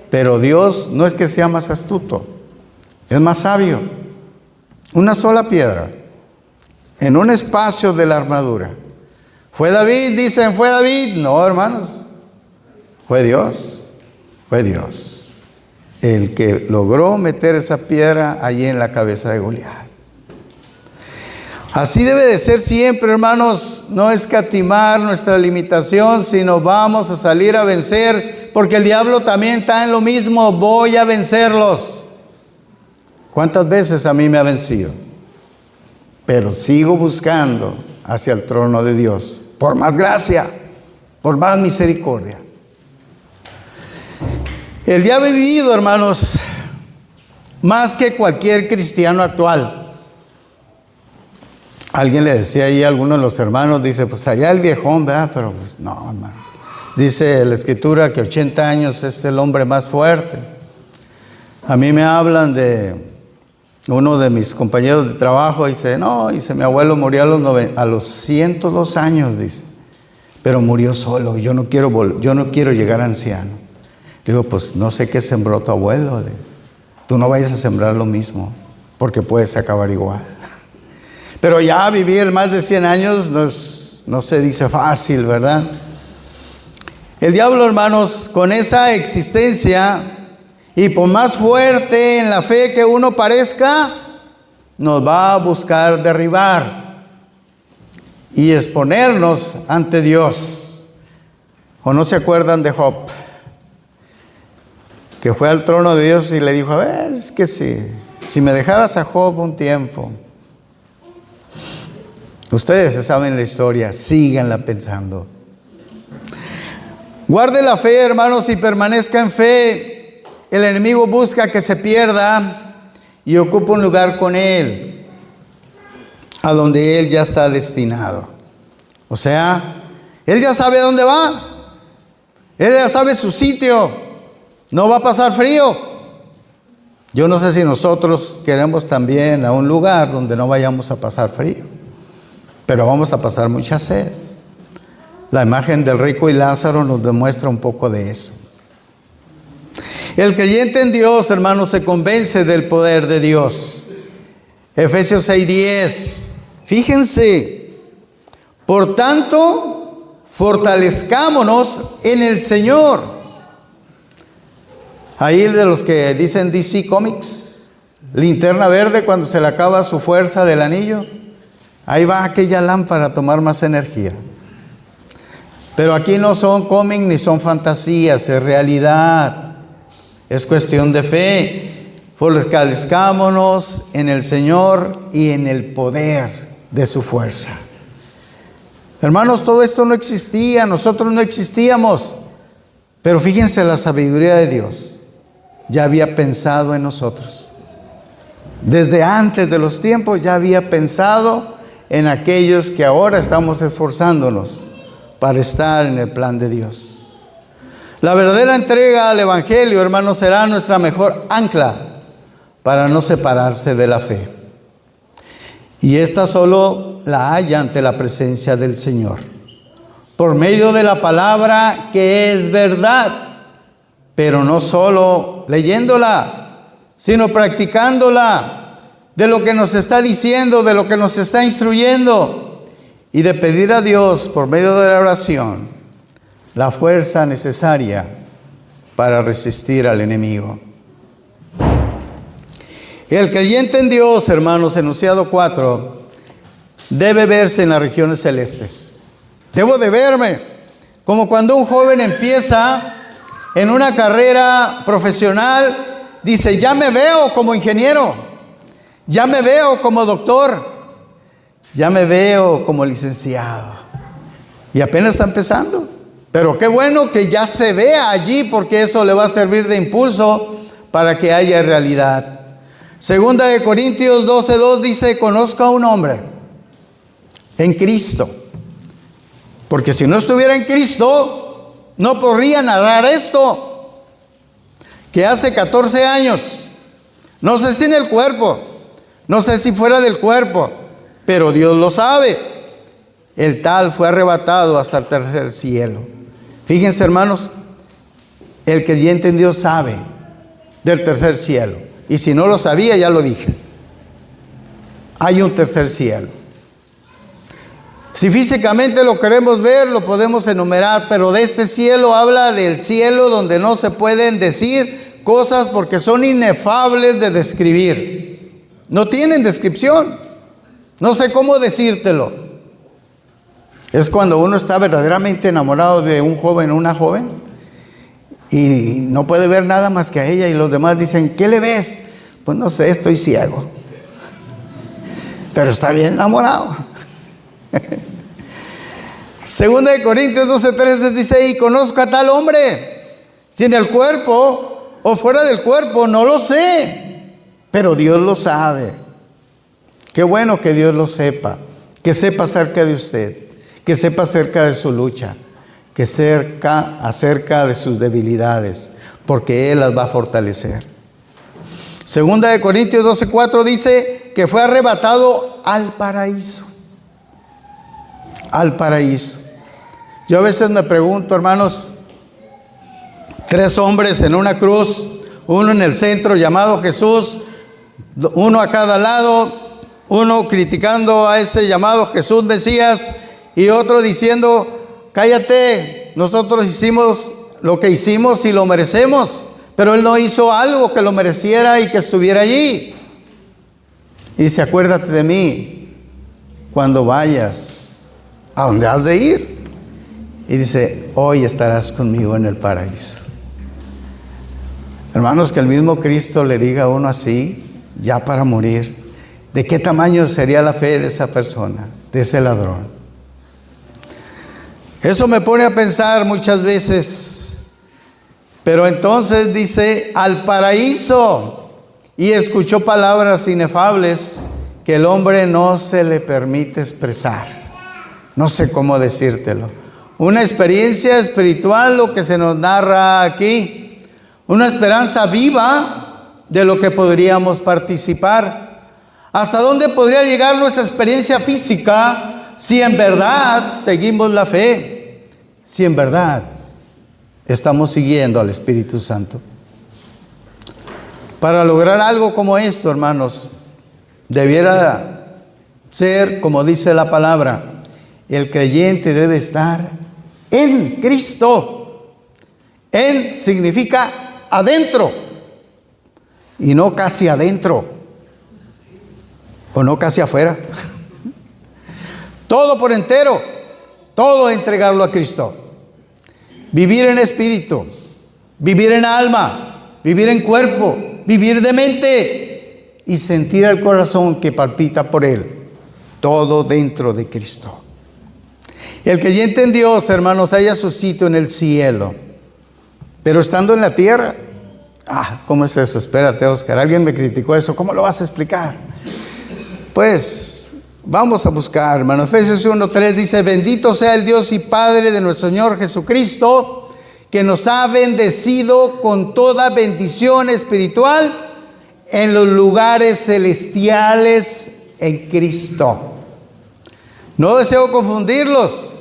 Pero Dios no es que sea más astuto, es más sabio. Una sola piedra en un espacio de la armadura. ¿Fue David? Dicen, ¿fue David? No, hermanos. Fue Dios, el que logró meter esa piedra allí en la cabeza de Goliat. Así debe de ser siempre, hermanos, no escatimar nuestra limitación, sino vamos a salir a vencer, porque el diablo también está en lo mismo, voy a vencerlos. ¿Cuántas veces a mí me ha vencido? Pero sigo buscando hacia el trono de Dios, por más gracia, por más misericordia. El día vivido, hermanos, más que cualquier cristiano actual. Alguien le decía ahí a alguno de los hermanos, dice, pues allá el viejón, ¿verdad? Pero pues no, hermano. Dice la Escritura que 80 años es el hombre más fuerte. A mí me hablan de uno de mis compañeros de trabajo, dice, no, dice, mi abuelo murió a los 102 años, dice, pero murió solo, yo no quiero llegar anciano. Le digo, pues no sé qué sembró tu abuelo. Tú no vayas a sembrar lo mismo, porque puedes acabar igual. Pero ya vivir más de 100 años no se dice fácil, ¿verdad? El diablo, hermanos, con esa existencia, y por más fuerte en la fe que uno parezca, nos va a buscar derribar y exponernos ante Dios. ¿O no se acuerdan de Job? Que fue al trono de Dios y le dijo, a ver, es que si me dejaras a Job un tiempo. Ustedes se saben la historia, síganla pensando. Guarde la fe, hermanos, y permanezca en fe. El enemigo busca que se pierda y ocupe un lugar con él, a donde él ya está destinado. O sea, él ya sabe dónde va. Él ya sabe su sitio. No va a pasar frío. Yo no sé si nosotros queremos también a un lugar donde no vayamos a pasar frío, pero vamos a pasar mucha sed. La imagen del rico y Lázaro nos demuestra un poco de eso. El creyente en Dios, hermanos, se convence del poder de Dios. Efesios 6:10. Fíjense, por tanto, fortalezcámonos en el Señor. Ahí de los que dicen DC Comics, linterna verde cuando se le acaba su fuerza del anillo, ahí va aquella lámpara a tomar más energía. Pero aquí no son cómics ni son fantasías, es realidad, es cuestión de fe. Fortalezcámonos en el Señor y en el poder de su fuerza. Hermanos, todo esto no existía, nosotros no existíamos, pero fíjense la sabiduría de Dios. Ya había pensado en nosotros. Desde antes de los tiempos ya había pensado en aquellos que ahora estamos esforzándonos para estar en el plan de Dios. La verdadera entrega al Evangelio, hermanos, será nuestra mejor ancla para no separarse de la fe. Y esta solo la halla ante la presencia del Señor, por medio de la palabra que es verdad. Pero no solo leyéndola, sino practicándola, de lo que nos está diciendo, de lo que nos está instruyendo, y de pedir a Dios por medio de la oración la fuerza necesaria para resistir al enemigo. El creyente en Dios, hermanos, enunciado 4, debe verse en las regiones celestes. Debo de verme como cuando un joven empieza en una carrera profesional, dice, ya me veo como ingeniero, ya me veo como doctor, ya me veo como licenciado. Y apenas está empezando. Pero qué bueno que ya se vea allí, porque eso le va a servir de impulso para que haya realidad. Segunda de Corintios 12:2 dice, conozco a un hombre en Cristo. Porque si no estuviera en Cristo, no podría narrar esto, que hace 14 años, no sé si en el cuerpo, no sé si fuera del cuerpo, pero Dios lo sabe, el tal fue arrebatado hasta el tercer cielo. Fíjense, hermanos, el creyente en Dios sabe del tercer cielo, y si no lo sabía, ya lo dije, hay un tercer cielo. Si físicamente lo queremos ver, lo podemos enumerar, pero de este cielo habla del cielo donde no se pueden decir cosas porque son inefables de describir. No tienen descripción. No sé cómo decírtelo. Es cuando uno está verdaderamente enamorado de un joven o una joven y no puede ver nada más que a ella y los demás dicen, ¿qué le ves? Pues no sé, estoy ciego. Pero está bien enamorado. Segunda de Corintios 12:13 dice, y conozco a tal hombre, si en el cuerpo o fuera del cuerpo, no lo sé, pero Dios lo sabe. Qué bueno que Dios lo sepa, que sepa acerca de usted, que sepa acerca de su lucha, que sepa acerca de sus debilidades, porque Él las va a fortalecer. Segunda de Corintios 12:4 dice que fue arrebatado al paraíso. Al paraíso. Yo a veces me pregunto, hermanos, 3 hombres en una cruz, uno en el centro llamado Jesús, uno a cada lado, Uno criticando a ese llamado Jesús Mesías y otro diciendo, cállate, nosotros hicimos lo que hicimos y lo merecemos, pero Él no hizo algo que lo mereciera y que estuviera allí. Y dice, acuérdate de mí cuando vayas a donde has de ir. Y dice, hoy estarás conmigo en el paraíso. Hermanos, que el mismo Cristo le diga a uno así, ya para morir, ¿de qué tamaño sería la fe de esa persona, de ese ladrón? Eso me pone a pensar muchas veces. Pero entonces dice, al paraíso. Y escuchó palabras inefables que el hombre no se le permite expresar. No sé cómo decírtelo. Una experiencia espiritual, lo que se nos narra aquí. Una esperanza viva de lo que podríamos participar. ¿Hasta dónde podría llegar nuestra experiencia física si en verdad seguimos la fe? Si en verdad estamos siguiendo al Espíritu Santo. Para lograr algo como esto, hermanos, debiera ser, como dice la palabra, el creyente debe estar en Cristo. En significa adentro y no casi adentro o no casi afuera. Todo por entero, todo entregarlo a Cristo. Vivir en espíritu, vivir en alma, vivir en cuerpo, vivir de mente y sentir el corazón que palpita por Él. Todo dentro de Cristo. El creyente en Dios, hermanos, halla su sitio en el cielo. Pero estando en la tierra, ¿cómo es eso? Espérate, Oscar, alguien me criticó eso. ¿Cómo lo vas a explicar? Pues vamos a buscar, hermanos. Efesios 1:3 dice, bendito sea el Dios y Padre de nuestro Señor Jesucristo, que nos ha bendecido con toda bendición espiritual en los lugares celestiales en Cristo. No deseo confundirlos,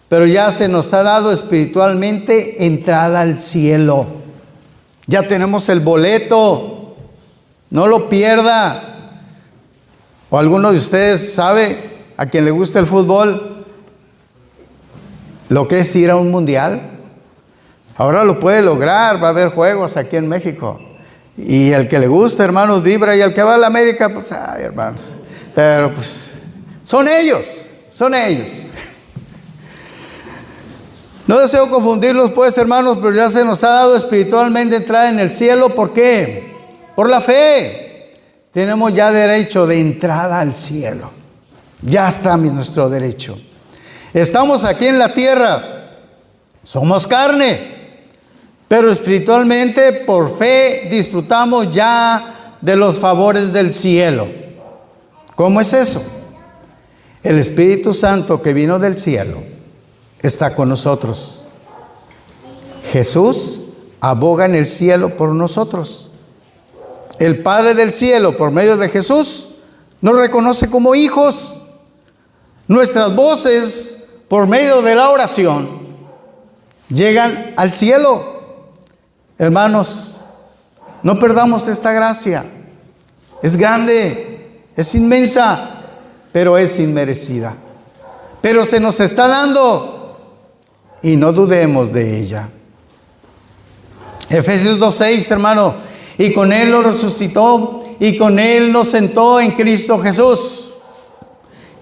pero ya se nos ha dado espiritualmente entrada al cielo. Ya tenemos el boleto, no lo pierda. O alguno de ustedes sabe, a quien le gusta el fútbol, lo que es ir a un mundial. Ahora lo puede lograr, va a haber juegos aquí en México. Y el que le gusta, hermanos, vibra. Y el que va a la América, pues, hermanos. Pero pues, son ellos. No deseo confundirlos, pues, hermanos, pero ya se nos ha dado espiritualmente entrar en el cielo. ¿Por qué? Por la fe. Tenemos ya derecho de entrada al cielo. Ya está nuestro derecho. Estamos aquí en la tierra. Somos carne. Pero espiritualmente, por fe, disfrutamos ya de los favores del cielo. ¿Cómo es eso? El Espíritu Santo que vino del cielo está con nosotros. Jesús aboga en el cielo por nosotros. El Padre del cielo, por medio de Jesús, nos reconoce como hijos. Nuestras voces, por medio de la oración, llegan al cielo. Hermanos, no perdamos esta gracia. Es grande, es inmensa, pero es inmerecida. Pero se nos está dando y no dudemos de ella. Efesios 2:6, hermano, y con Él lo resucitó y con Él nos sentó en Cristo Jesús.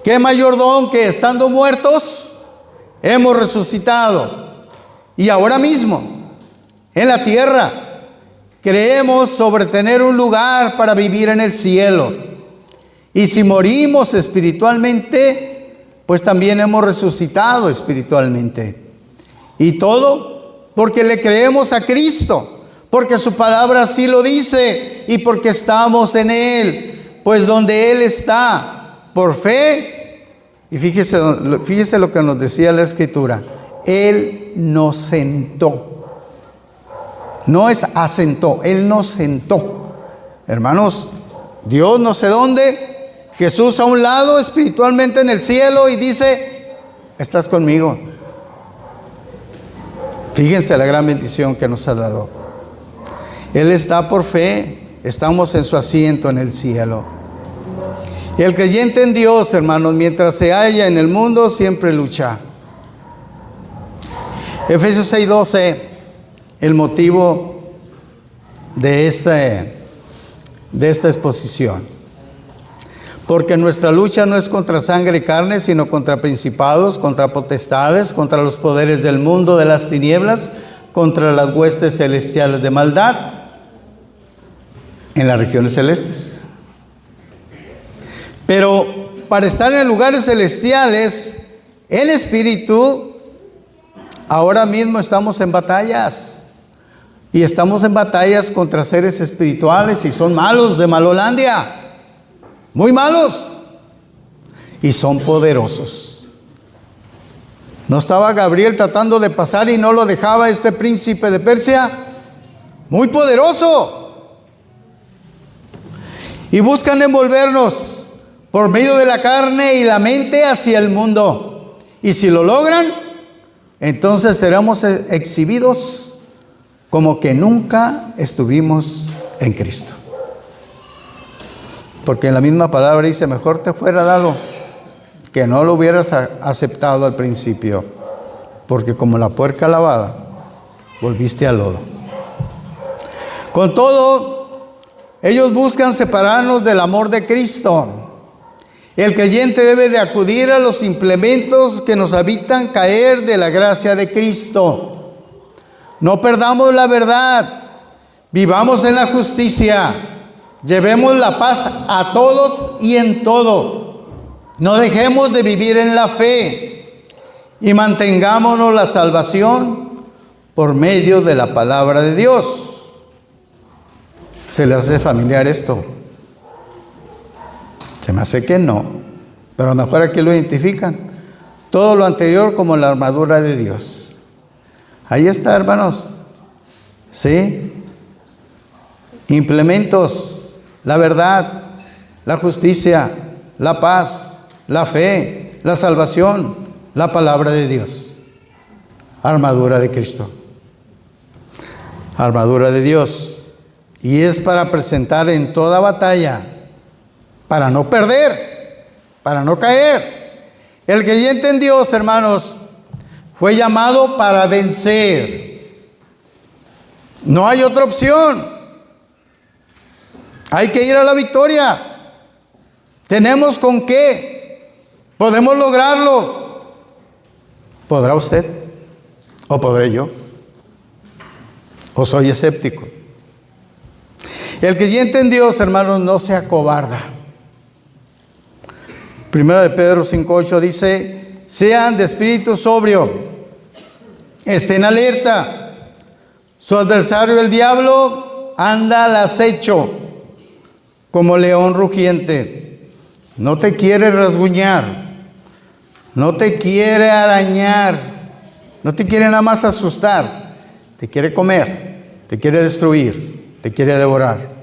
¿Qué mayor don que estando muertos hemos resucitado? Y ahora mismo, en la tierra, creemos sobre tener un lugar para vivir en el cielo. Y si morimos espiritualmente, pues también hemos resucitado espiritualmente. Y todo porque le creemos a Cristo, porque su palabra así lo dice y porque estamos en Él. Pues donde Él está, por fe, y fíjese lo que nos decía la Escritura, Él nos sentó. No es asentó, Él nos sentó. Hermanos, Dios no sé dónde, Jesús a un lado, espiritualmente en el cielo, y dice, estás conmigo. Fíjense la gran bendición que nos ha dado. Él está por fe, estamos en su asiento en el cielo. Y el creyente en Dios, hermanos, mientras se halla en el mundo, siempre lucha. Efesios 6:12, el motivo de esta exposición. Porque nuestra lucha no es contra sangre y carne, sino contra principados, contra potestades, contra los poderes del mundo de las tinieblas, contra las huestes celestiales de maldad en las regiones celestes. Pero para estar en lugares celestiales, en espíritu, ahora mismo estamos en batallas. Y estamos en batallas contra seres espirituales y son malos de Malolandia. Muy malos. Y son poderosos. ¿No estaba Gabriel tratando de pasar y no lo dejaba este príncipe de Persia? Muy poderoso. Y buscan envolvernos por medio de la carne y la mente hacia el mundo. Y si lo logran, entonces seremos exhibidos como que nunca estuvimos en Cristo. Porque en la misma palabra dice, mejor te fuera dado que no lo hubieras aceptado al principio, porque como la puerca lavada, volviste al lodo. Con todo, ellos buscan separarnos del amor de Cristo. El creyente debe de acudir a los implementos que nos habitan caer de la gracia de Cristo. No perdamos la verdad, vivamos en la justicia, llevemos la paz a todos y en todo. No dejemos de vivir en la fe y mantengámonos la salvación por medio de la palabra de Dios. ¿Se les hace familiar esto? Se me hace que no, pero a lo mejor aquí lo identifican. Todo lo anterior como la armadura de Dios. Ahí está, hermanos. ¿Sí? Implementos, la verdad, la justicia, la paz, la fe, la salvación, la palabra de Dios. Armadura de Cristo. Armadura de Dios. Y es para presentar en toda batalla, para no perder, para no caer. El creyente en Dios, hermanos, fue llamado para vencer. No hay otra opción. Hay que ir a la victoria. Tenemos con qué. Podemos lograrlo. ¿Podrá usted? ¿O podré yo? ¿O soy escéptico? El creyente en Dios, hermanos, no se acobarda. Primero de Pedro 5:8 dice, sean de espíritu sobrio, estén alerta. Su adversario el diablo anda al acecho como león rugiente. No te quiere rasguñar, no te quiere arañar, no te quiere nada más asustar, te quiere comer, te quiere destruir, te quiere devorar.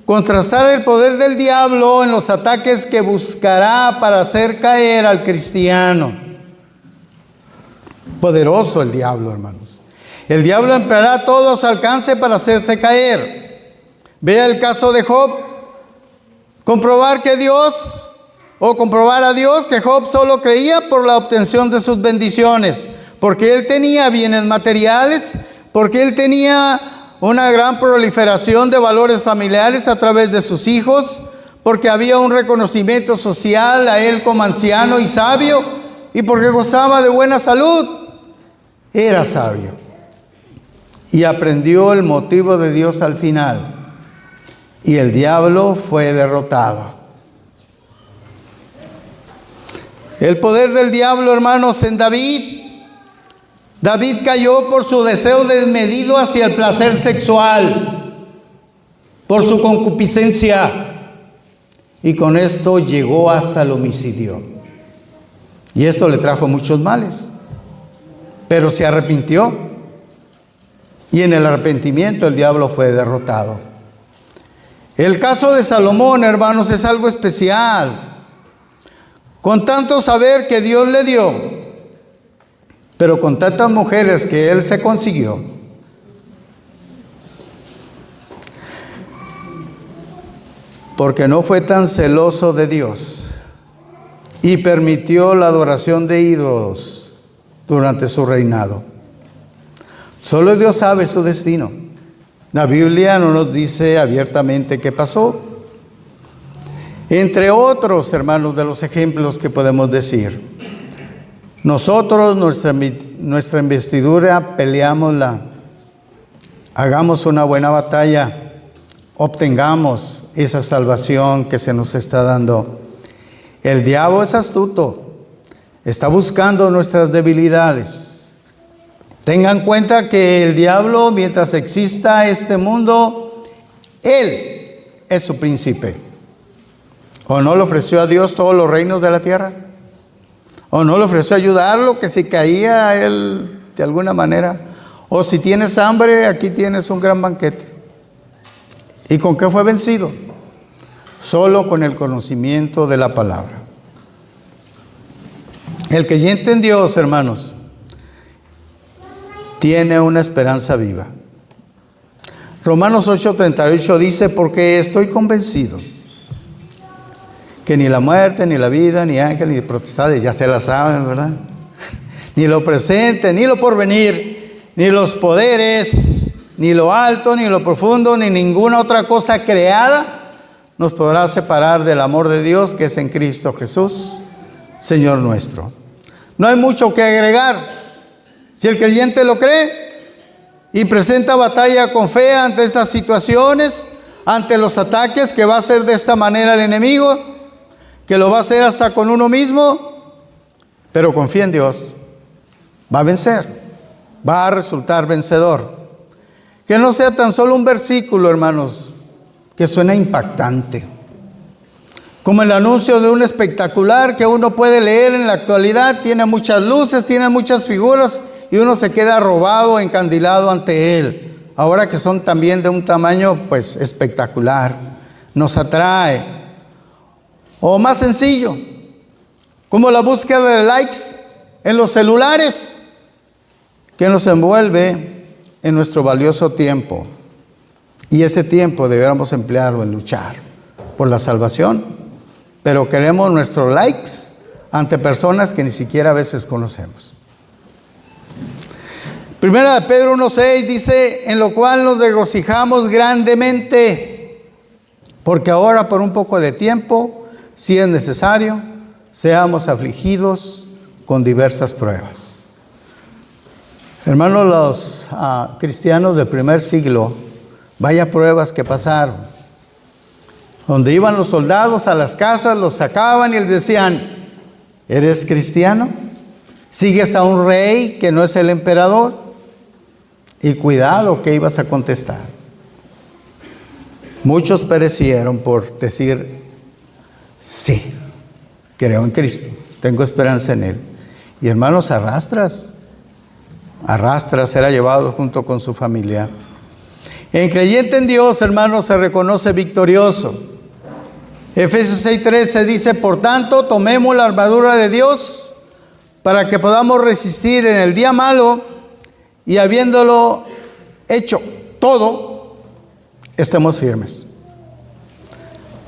Contrastar el poder del diablo en los ataques que buscará para hacer caer al cristiano. Poderoso el diablo, hermanos. El diablo empleará todo su alcance para hacerte caer. Vea el caso de Job. Comprobar a Dios que Job solo creía por la obtención de sus bendiciones, porque él tenía bienes materiales, porque él tenía una gran proliferación de valores familiares a través de sus hijos, porque había un reconocimiento social a él como anciano y sabio, y porque gozaba de buena salud. Era sabio y aprendió el motivo de Dios al final, y el diablo fue derrotado. El poder del diablo, hermanos, en David. David cayó por su deseo desmedido hacia el placer sexual, por su concupiscencia, y con esto llegó hasta el homicidio. Y esto le trajo muchos males, pero se arrepintió, y en el arrepentimiento el diablo fue derrotado. El caso de Salomón, hermanos, es algo especial. Con tanto saber que Dios le dio, pero con tantas mujeres que él se consiguió, porque no fue tan celoso de Dios y permitió la adoración de ídolos durante su reinado. Solo Dios sabe su destino. La Biblia no nos dice abiertamente qué pasó. Entre otros, hermanos, de los ejemplos que podemos decir, nosotros, nuestra investidura, peleámosla, hagamos una buena batalla, obtengamos esa salvación que se nos está dando. El diablo es astuto, está buscando nuestras debilidades. Tengan en cuenta que el diablo, mientras exista este mundo, él es su príncipe. ¿O no le ofreció a Dios todos los reinos de la tierra? ¿O no le ofreció ayudarlo, que si caía él de alguna manera? O si tienes hambre, aquí tienes un gran banquete. ¿Y con qué fue vencido? Solo con el conocimiento de la palabra. El que ya entendió, hermanos, tiene una esperanza viva. Romanos 8:38 dice, porque estoy convencido que ni la muerte, ni la vida, ni ángel, ni potestades, ya se la saben, ¿verdad? Ni lo presente, ni lo porvenir, ni los poderes, ni lo alto, ni lo profundo, ni ninguna otra cosa creada nos podrá separar del amor de Dios que es en Cristo Jesús, Señor nuestro. No hay mucho que agregar. Si el creyente lo cree y presenta batalla con fe ante estas situaciones, ante los ataques que va a hacer de esta manera el enemigo, que lo va a hacer hasta con uno mismo, pero confía en Dios, va a vencer, va a resultar vencedor. Que no sea tan solo un versículo, hermanos, que suena impactante, como el anuncio de un espectacular que uno puede leer en la actualidad, tiene muchas luces, tiene muchas figuras, y uno se queda robado, encandilado ante él. Ahora que son también de un tamaño, pues, espectacular, nos atrae. O más sencillo, como la búsqueda de likes en los celulares, que nos envuelve en nuestro valioso tiempo. Y ese tiempo deberíamos emplearlo en luchar por la salvación, pero queremos nuestros likes ante personas que ni siquiera a veces conocemos. Primera de Pedro 1:6 dice, en lo cual nos regocijamos grandemente, porque ahora por un poco de tiempo, si es necesario, seamos afligidos con diversas pruebas. Hermanos, los cristianos del primer siglo, vaya pruebas que pasaron. Donde iban los soldados a las casas, los sacaban y les decían, ¿eres cristiano? ¿Sigues a un rey que no es el emperador? Y cuidado, ¿qué ibas a contestar? Muchos perecieron por decir, sí, creo en Cristo, tengo esperanza en Él. Y hermanos, arrastras, era llevado junto con su familia. En creyente en Dios, hermanos, se reconoce victorioso. Efesios 6:13 dice, por tanto, tomemos la armadura de Dios para que podamos resistir en el día malo y habiéndolo hecho todo, estemos firmes.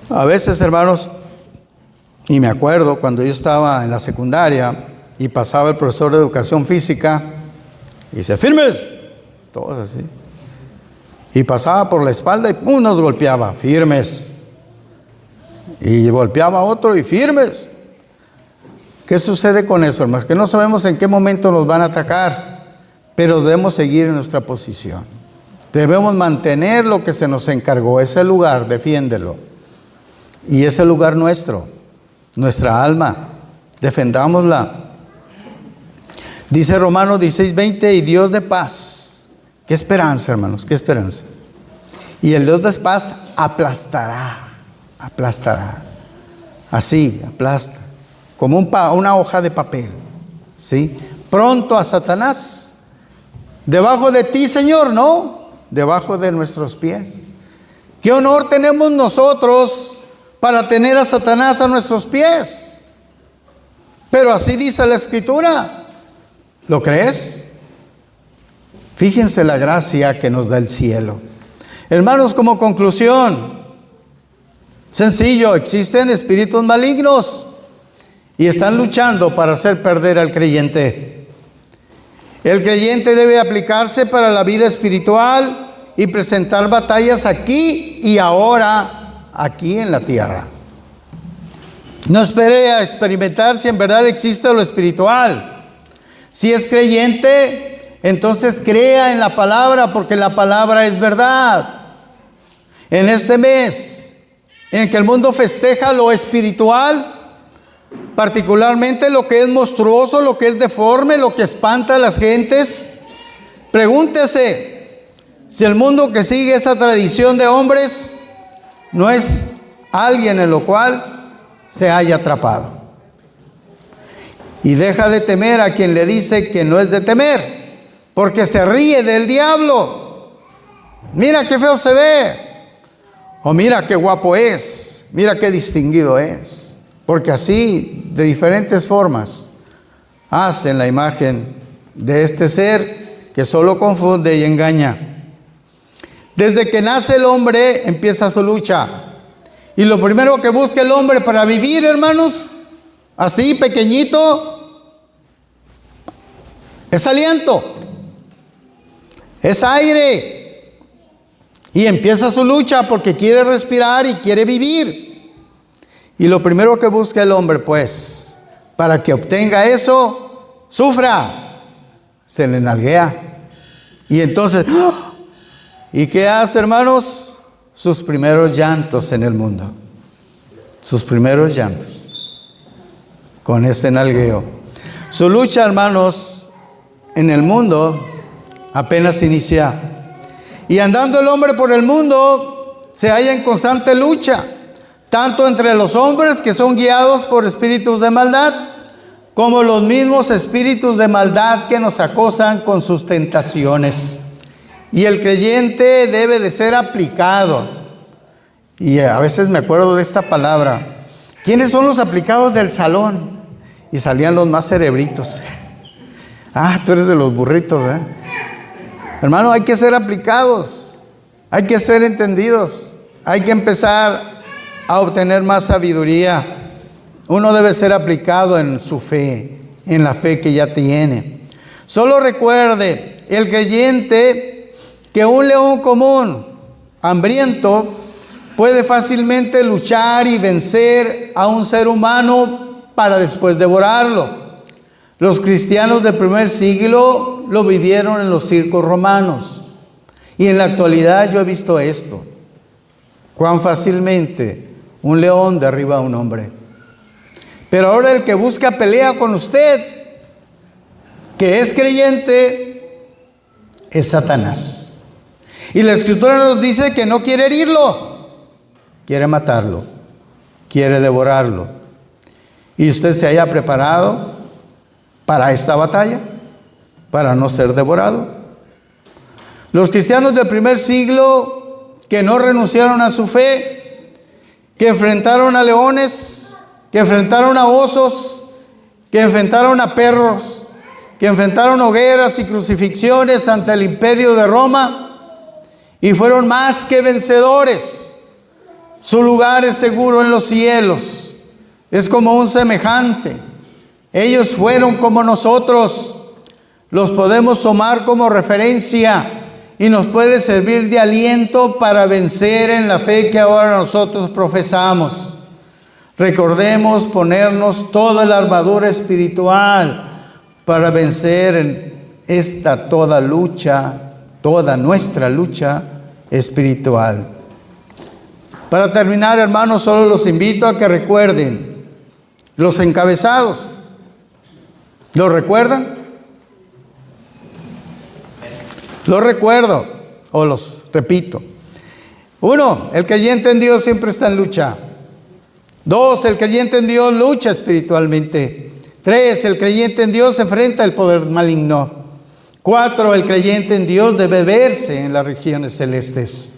A veces, hermanos, y me acuerdo cuando yo estaba en la secundaria y pasaba el profesor de educación física y dice, firmes, todos así. Y pasaba por la espalda y nos golpeaba, firmes. Y golpeaba a otro y firmes. ¿Qué sucede con eso, hermanos? Que no sabemos en qué momento nos van a atacar, pero debemos seguir en nuestra posición. Debemos mantener lo que se nos encargó, ese lugar, defiéndelo. Y ese lugar nuestro, nuestra alma, defendámosla. Dice Romanos 16:20, y Dios de paz. Qué esperanza, hermanos, qué esperanza. Y el Dios de paz aplastará. Así, aplasta. Como una hoja de papel. ¿Sí? Pronto a Satanás. Debajo de ti, Señor, ¿no? Debajo de nuestros pies. ¿Qué honor tenemos nosotros para tener a Satanás a nuestros pies? Pero así dice la Escritura. ¿Lo crees? Fíjense la gracia que nos da el cielo. Hermanos, como conclusión, Sencillo, existen espíritus malignos y están luchando para hacer perder al creyente. El creyente debe aplicarse para la vida espiritual y presentar batallas aquí y ahora, aquí en la tierra. No espere a experimentar si en verdad existe lo espiritual. Si es creyente, entonces crea en la palabra, porque la palabra es verdad. En este mes, en que el mundo festeja lo espiritual, particularmente lo que es monstruoso, lo que es deforme, lo que espanta a las gentes, pregúntese si el mundo que sigue esta tradición de hombres no es alguien en lo cual se haya atrapado. Y deja de temer a quien le dice que no es de temer, porque se ríe del diablo. Mira qué feo se ve, o mira qué guapo es, mira qué distinguido es, porque así, de diferentes formas, hacen la imagen de este ser que solo confunde y engaña. Desde que nace el hombre empieza su lucha, y lo primero que busca el hombre para vivir, hermanos, así pequeñito, es aliento, es aire. Y empieza su lucha porque quiere respirar y quiere vivir. Y lo primero que busca el hombre, pues, para que obtenga eso, sufra, se le nalguea. Y entonces, ¿y qué hace, hermanos? Sus primeros llantos en el mundo. Sus primeros llantos. Con ese nalgueo. Su lucha, hermanos, en el mundo apenas inicia. Y andando el hombre por el mundo, se halla en constante lucha, tanto entre los hombres que son guiados por espíritus de maldad, como los mismos espíritus de maldad que nos acosan con sus tentaciones. Y el creyente debe de ser aplicado. Y a veces me acuerdo de esta palabra. ¿Quiénes son los aplicados del salón? Y salían los más cerebritos. Ah, tú eres de los burritos, ¿eh? Hermano, hay que ser aplicados. Hay que ser entendidos. Hay que empezar a obtener más sabiduría. Uno debe ser aplicado en su fe, en la fe que ya tiene. Solo recuerde, el creyente, que un león común, hambriento, puede fácilmente luchar y vencer a un ser humano para después devorarlo. Los cristianos del primer siglo lo vivieron en los circos romanos. Y en la actualidad yo he visto esto. Cuán fácilmente un león derriba a un hombre. Pero ahora el que busca pelea con usted, que es creyente, es Satanás. Y la Escritura nos dice que no quiere herirlo, quiere matarlo, quiere devorarlo. ¿Y usted se haya preparado para esta batalla? Para no ser devorado. Los cristianos del primer siglo que no renunciaron a su fe, que enfrentaron a leones, que enfrentaron a osos, que enfrentaron a perros, que enfrentaron hogueras y crucifixiones ante el imperio de Roma, y fueron más que vencedores. Su lugar es seguro en los cielos. Es como un semejante. Ellos fueron como nosotros. Los podemos tomar como referencia y nos puede servir de aliento para vencer en la fe que ahora nosotros profesamos. Recordemos ponernos toda la armadura espiritual para vencer en esta toda lucha, toda nuestra lucha espiritual. Para terminar, hermanos, solo los invito a que recuerden los encabezados. ¿Lo recuerdan? Los recuerdo o los repito. 1, el creyente en Dios siempre está en lucha. 2, el creyente en Dios lucha espiritualmente. 3, el creyente en Dios enfrenta el poder maligno. 4, el creyente en Dios debe verse en las regiones celestes.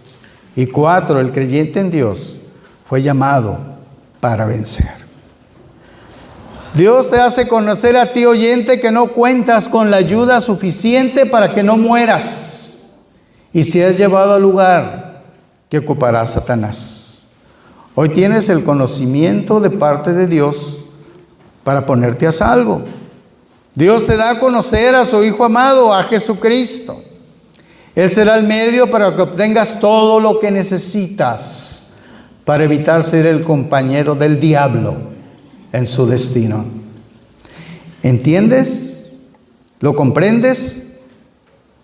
Y 4, el creyente en Dios fue llamado para vencer. Dios te hace conocer a ti, oyente, que no cuentas con la ayuda suficiente para que no mueras. Y si has llevado al lugar que ocupará Satanás. Hoy tienes el conocimiento de parte de Dios para ponerte a salvo. Dios te da a conocer a su Hijo amado, a Jesucristo. Él será el medio para que obtengas todo lo que necesitas para evitar ser el compañero del diablo en su destino. ¿Entiendes? ¿Lo comprendes?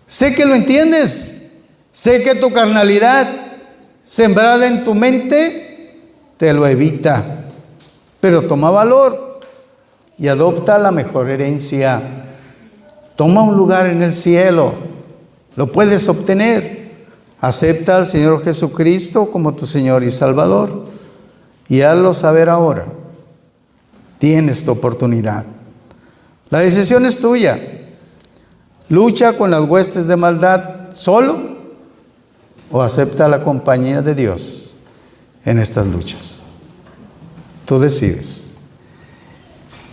Sé que lo entiendes. Sé que tu carnalidad sembrada en tu mente te lo evita. Pero toma valor y adopta la mejor herencia. Toma un lugar en el cielo. Lo puedes obtener. Acepta al Señor Jesucristo como tu Señor y Salvador. Y hazlo saber ahora. Tienes tu oportunidad. La decisión es tuya. Lucha con las huestes de maldad solo o acepta la compañía de Dios en estas luchas. Tú decides.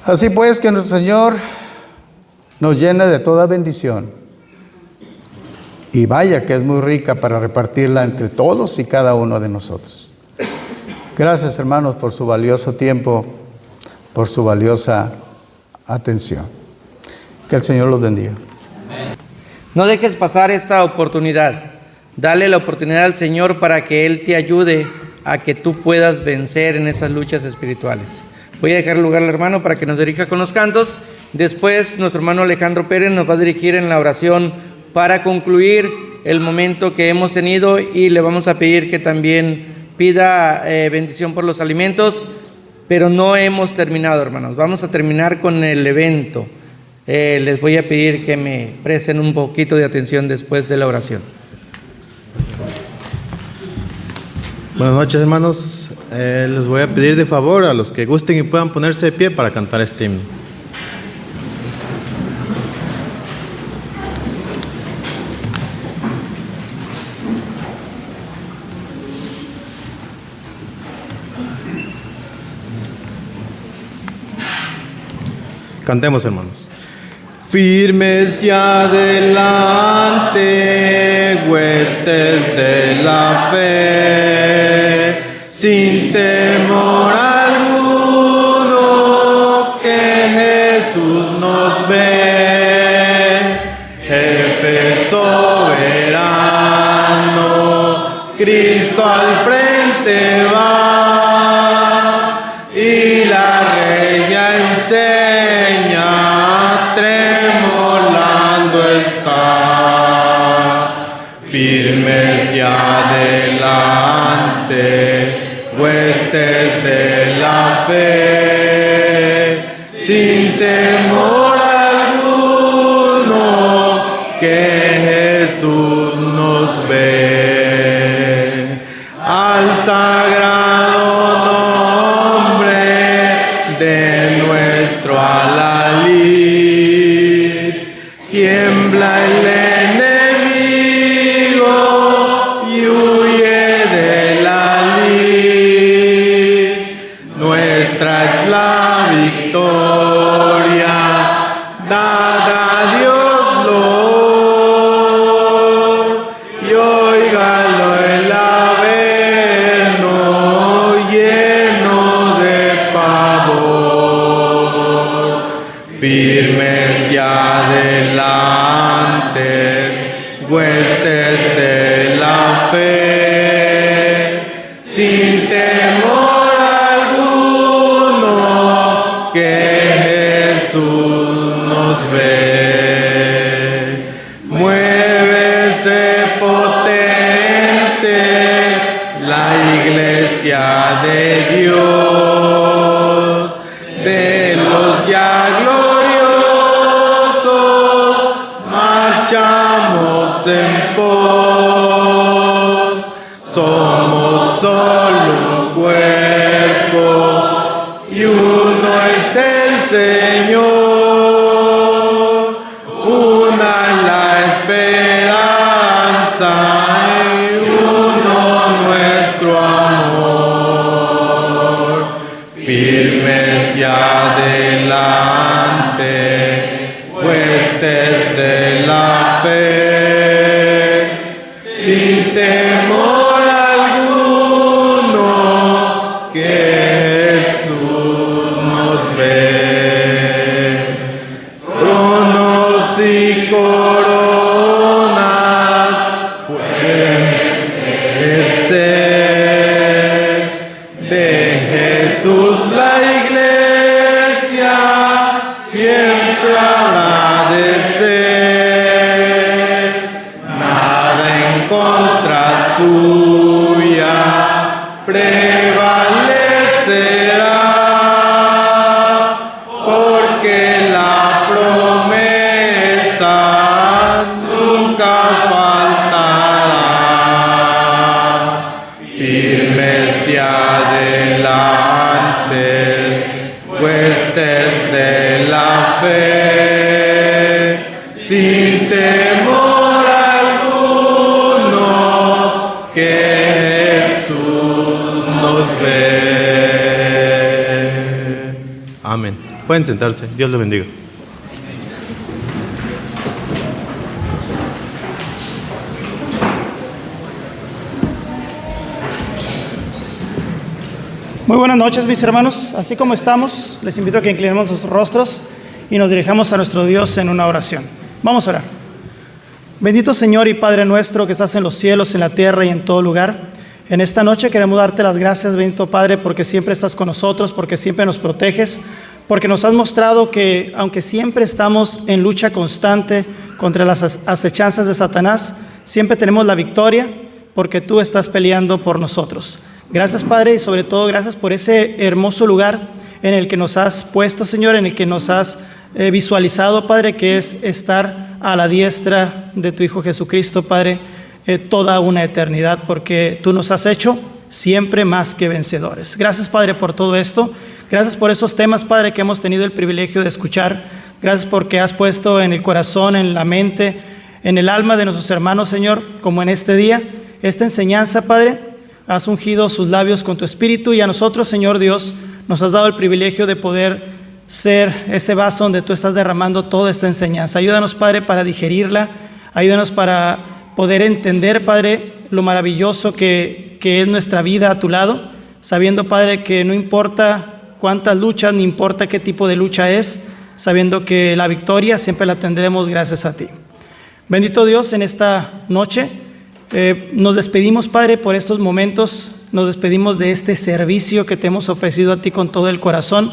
Así pues, que nuestro Señor nos llene de toda bendición. Y vaya que es muy rica para repartirla entre todos y cada uno de nosotros. Gracias, hermanos, por su valioso tiempo, por su valiosa atención. Que el Señor los bendiga.
No dejes pasar esta oportunidad. Dale la oportunidad al Señor para que Él te ayude a que tú puedas vencer en esas luchas espirituales. Voy a dejar lugar al hermano para que nos dirija con los cantos. Después nuestro hermano Alejandro Pérez nos va a dirigir en la oración para concluir el momento que hemos tenido, y le vamos a pedir que también pida bendición por los alimentos. Pero no hemos terminado, hermanos. Vamos a terminar con el evento. Les voy a pedir que me presten un poquito de atención después de la oración.
Buenas noches, hermanos. Les voy a pedir de favor a los que gusten y puedan ponerse de pie para cantar este himno. Cantemos, hermanos. Firmes ya adelante, huestes de la fe, sin temor alguno que Jesús nos ve. Jefe soberano, Cristo al frente va, y la reya enseña, tremolando está. Firmes y adelante, huestes de la fe, sin temor alguno que Jesús nos ve. Al sagrado nombre de nuestro alelí, tiembla el enemigo y huye de la lid. Nuestra es la victoria, dada a Dios Lord, y óigalo el averno lleno de pavor. Firmes ya adelante, huestes de la fe, sin temor alguno que Jesús nos ve. Muévese potente la iglesia de Dios, de los ya gloriosos marchamos en pos. Somos solo un cuerpo y uno es el Señor, una la esperanza y uno nuestro amor. Firmes y adelante, huestes de la fe, sin temor alguno suya prevalecerá, porque la promesa nunca faltará. Firmes y adelante, huestes de la fe, sin temor alguno, que Jesús nos ve. Amén. Pueden sentarse. Dios los bendiga.
Muy buenas noches, mis hermanos. Así como estamos, les invito a que inclinemos nuestros rostros y nos dirijamos a nuestro Dios en una oración. Vamos a orar. Bendito Señor y Padre nuestro que estás en los cielos, en la tierra y en todo lugar. En esta noche queremos darte las gracias, bendito Padre, porque siempre estás con nosotros, porque siempre nos proteges, porque nos has mostrado que aunque siempre estamos en lucha constante contra las acechanzas de Satanás, siempre tenemos la victoria porque tú estás peleando por nosotros. Gracias, Padre, y sobre todo gracias por ese hermoso lugar en el que nos has puesto, Señor, en el que nos has visualizado, Padre, que es estar a la diestra de tu Hijo Jesucristo, Padre, toda una eternidad, porque tú nos has hecho siempre más que vencedores. Gracias, Padre, por todo esto. Gracias por esos temas, Padre, que hemos tenido el privilegio de escuchar. Gracias porque has puesto en el corazón, en la mente, en el alma de nuestros hermanos, Señor, como en este día, esta enseñanza, Padre. Has ungido sus labios con tu espíritu y a nosotros, Señor Dios, nos has dado el privilegio de poder ser ese vaso donde tú estás derramando toda esta enseñanza. Ayúdanos, Padre, para digerirla. Ayúdanos para poder entender, Padre, lo maravilloso que es nuestra vida a tu lado, sabiendo, Padre, que no importa cuántas luchas, ni importa qué tipo de lucha es, sabiendo que la victoria siempre la tendremos gracias a ti. Bendito Dios, en esta noche nos despedimos, Padre, por estos momentos. Nos despedimos de este servicio que te hemos ofrecido a ti con todo el corazón.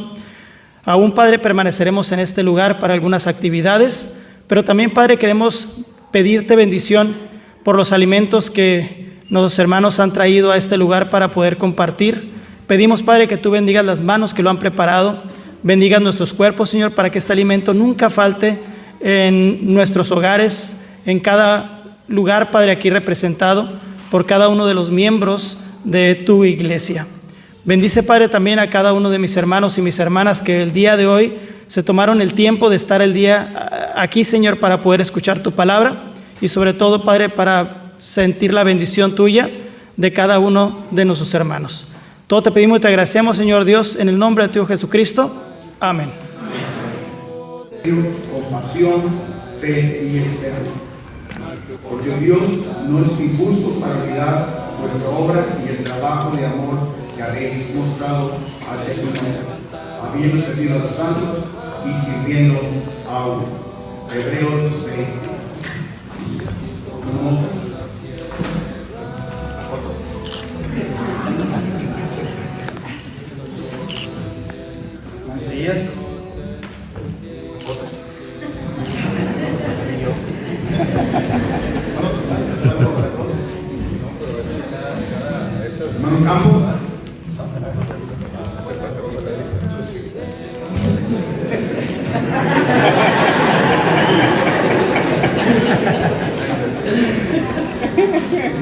Aún, Padre, permaneceremos en este lugar para algunas actividades, pero también, Padre, queremos pedirte bendición por los alimentos que nuestros hermanos han traído a este lugar para poder compartir. Pedimos, Padre, que tú bendigas las manos que lo han preparado, bendigas nuestros cuerpos, Señor, para que este alimento nunca falte en nuestros hogares, en cada lugar, Padre, aquí representado por cada uno de los miembros de tu iglesia. Bendice, Padre, también a cada uno de mis hermanos y mis hermanas que el día de hoy se tomaron el tiempo de estar el día aquí, Señor, para poder escuchar tu palabra y sobre todo, Padre, para sentir la bendición tuya de cada uno de nuestros hermanos. Todo te pedimos y te agradecemos, Señor Dios, en el nombre de tu Hijo Jesucristo. Amén.
Compasión, fe y esperanza. Porque Dios no es injusto para olvidar vuestra obra y el trabajo de amor que habéis mostrado hacia su nombre, habiendo servido a los santos y sirviendo aún. Hebreos 6. Isaías. Hermano Campos.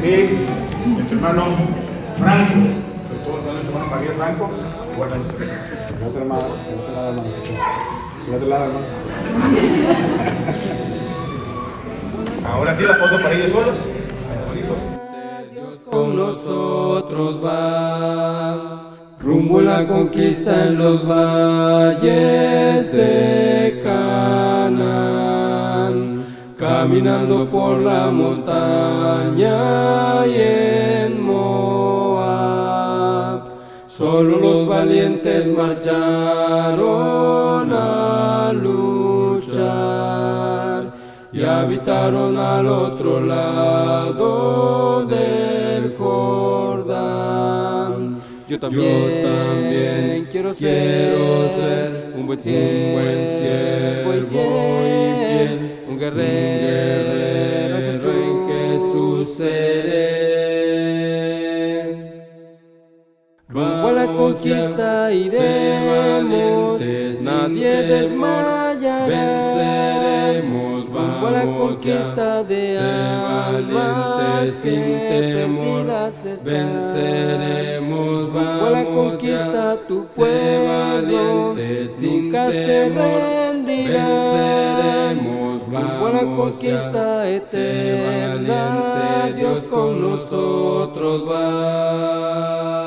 Y nuestro hermano Franco, sobre todo el hermano Javier Franco. Bueno, el otro lado, hermano. Ahora sí la foto para ellos solos.
Dios con nosotros va, rumbo a la conquista en los valles de Canaán, caminando por la montaña y en Moab. Solo los valientes marcharon a luchar y habitaron al otro lado del Jordán. Yo también quiero ser un buen siervo y fiel, un guerrero en Jesús seré. conquista iremos, nadie desmayará. Venceremos, rumbo a la conquista de almas que perdidas están. Venceremos, rumbo a la conquista tu pueblo nunca se rendirá. Venceremos, rumbo a la conquista eterna, Dios con nosotros va.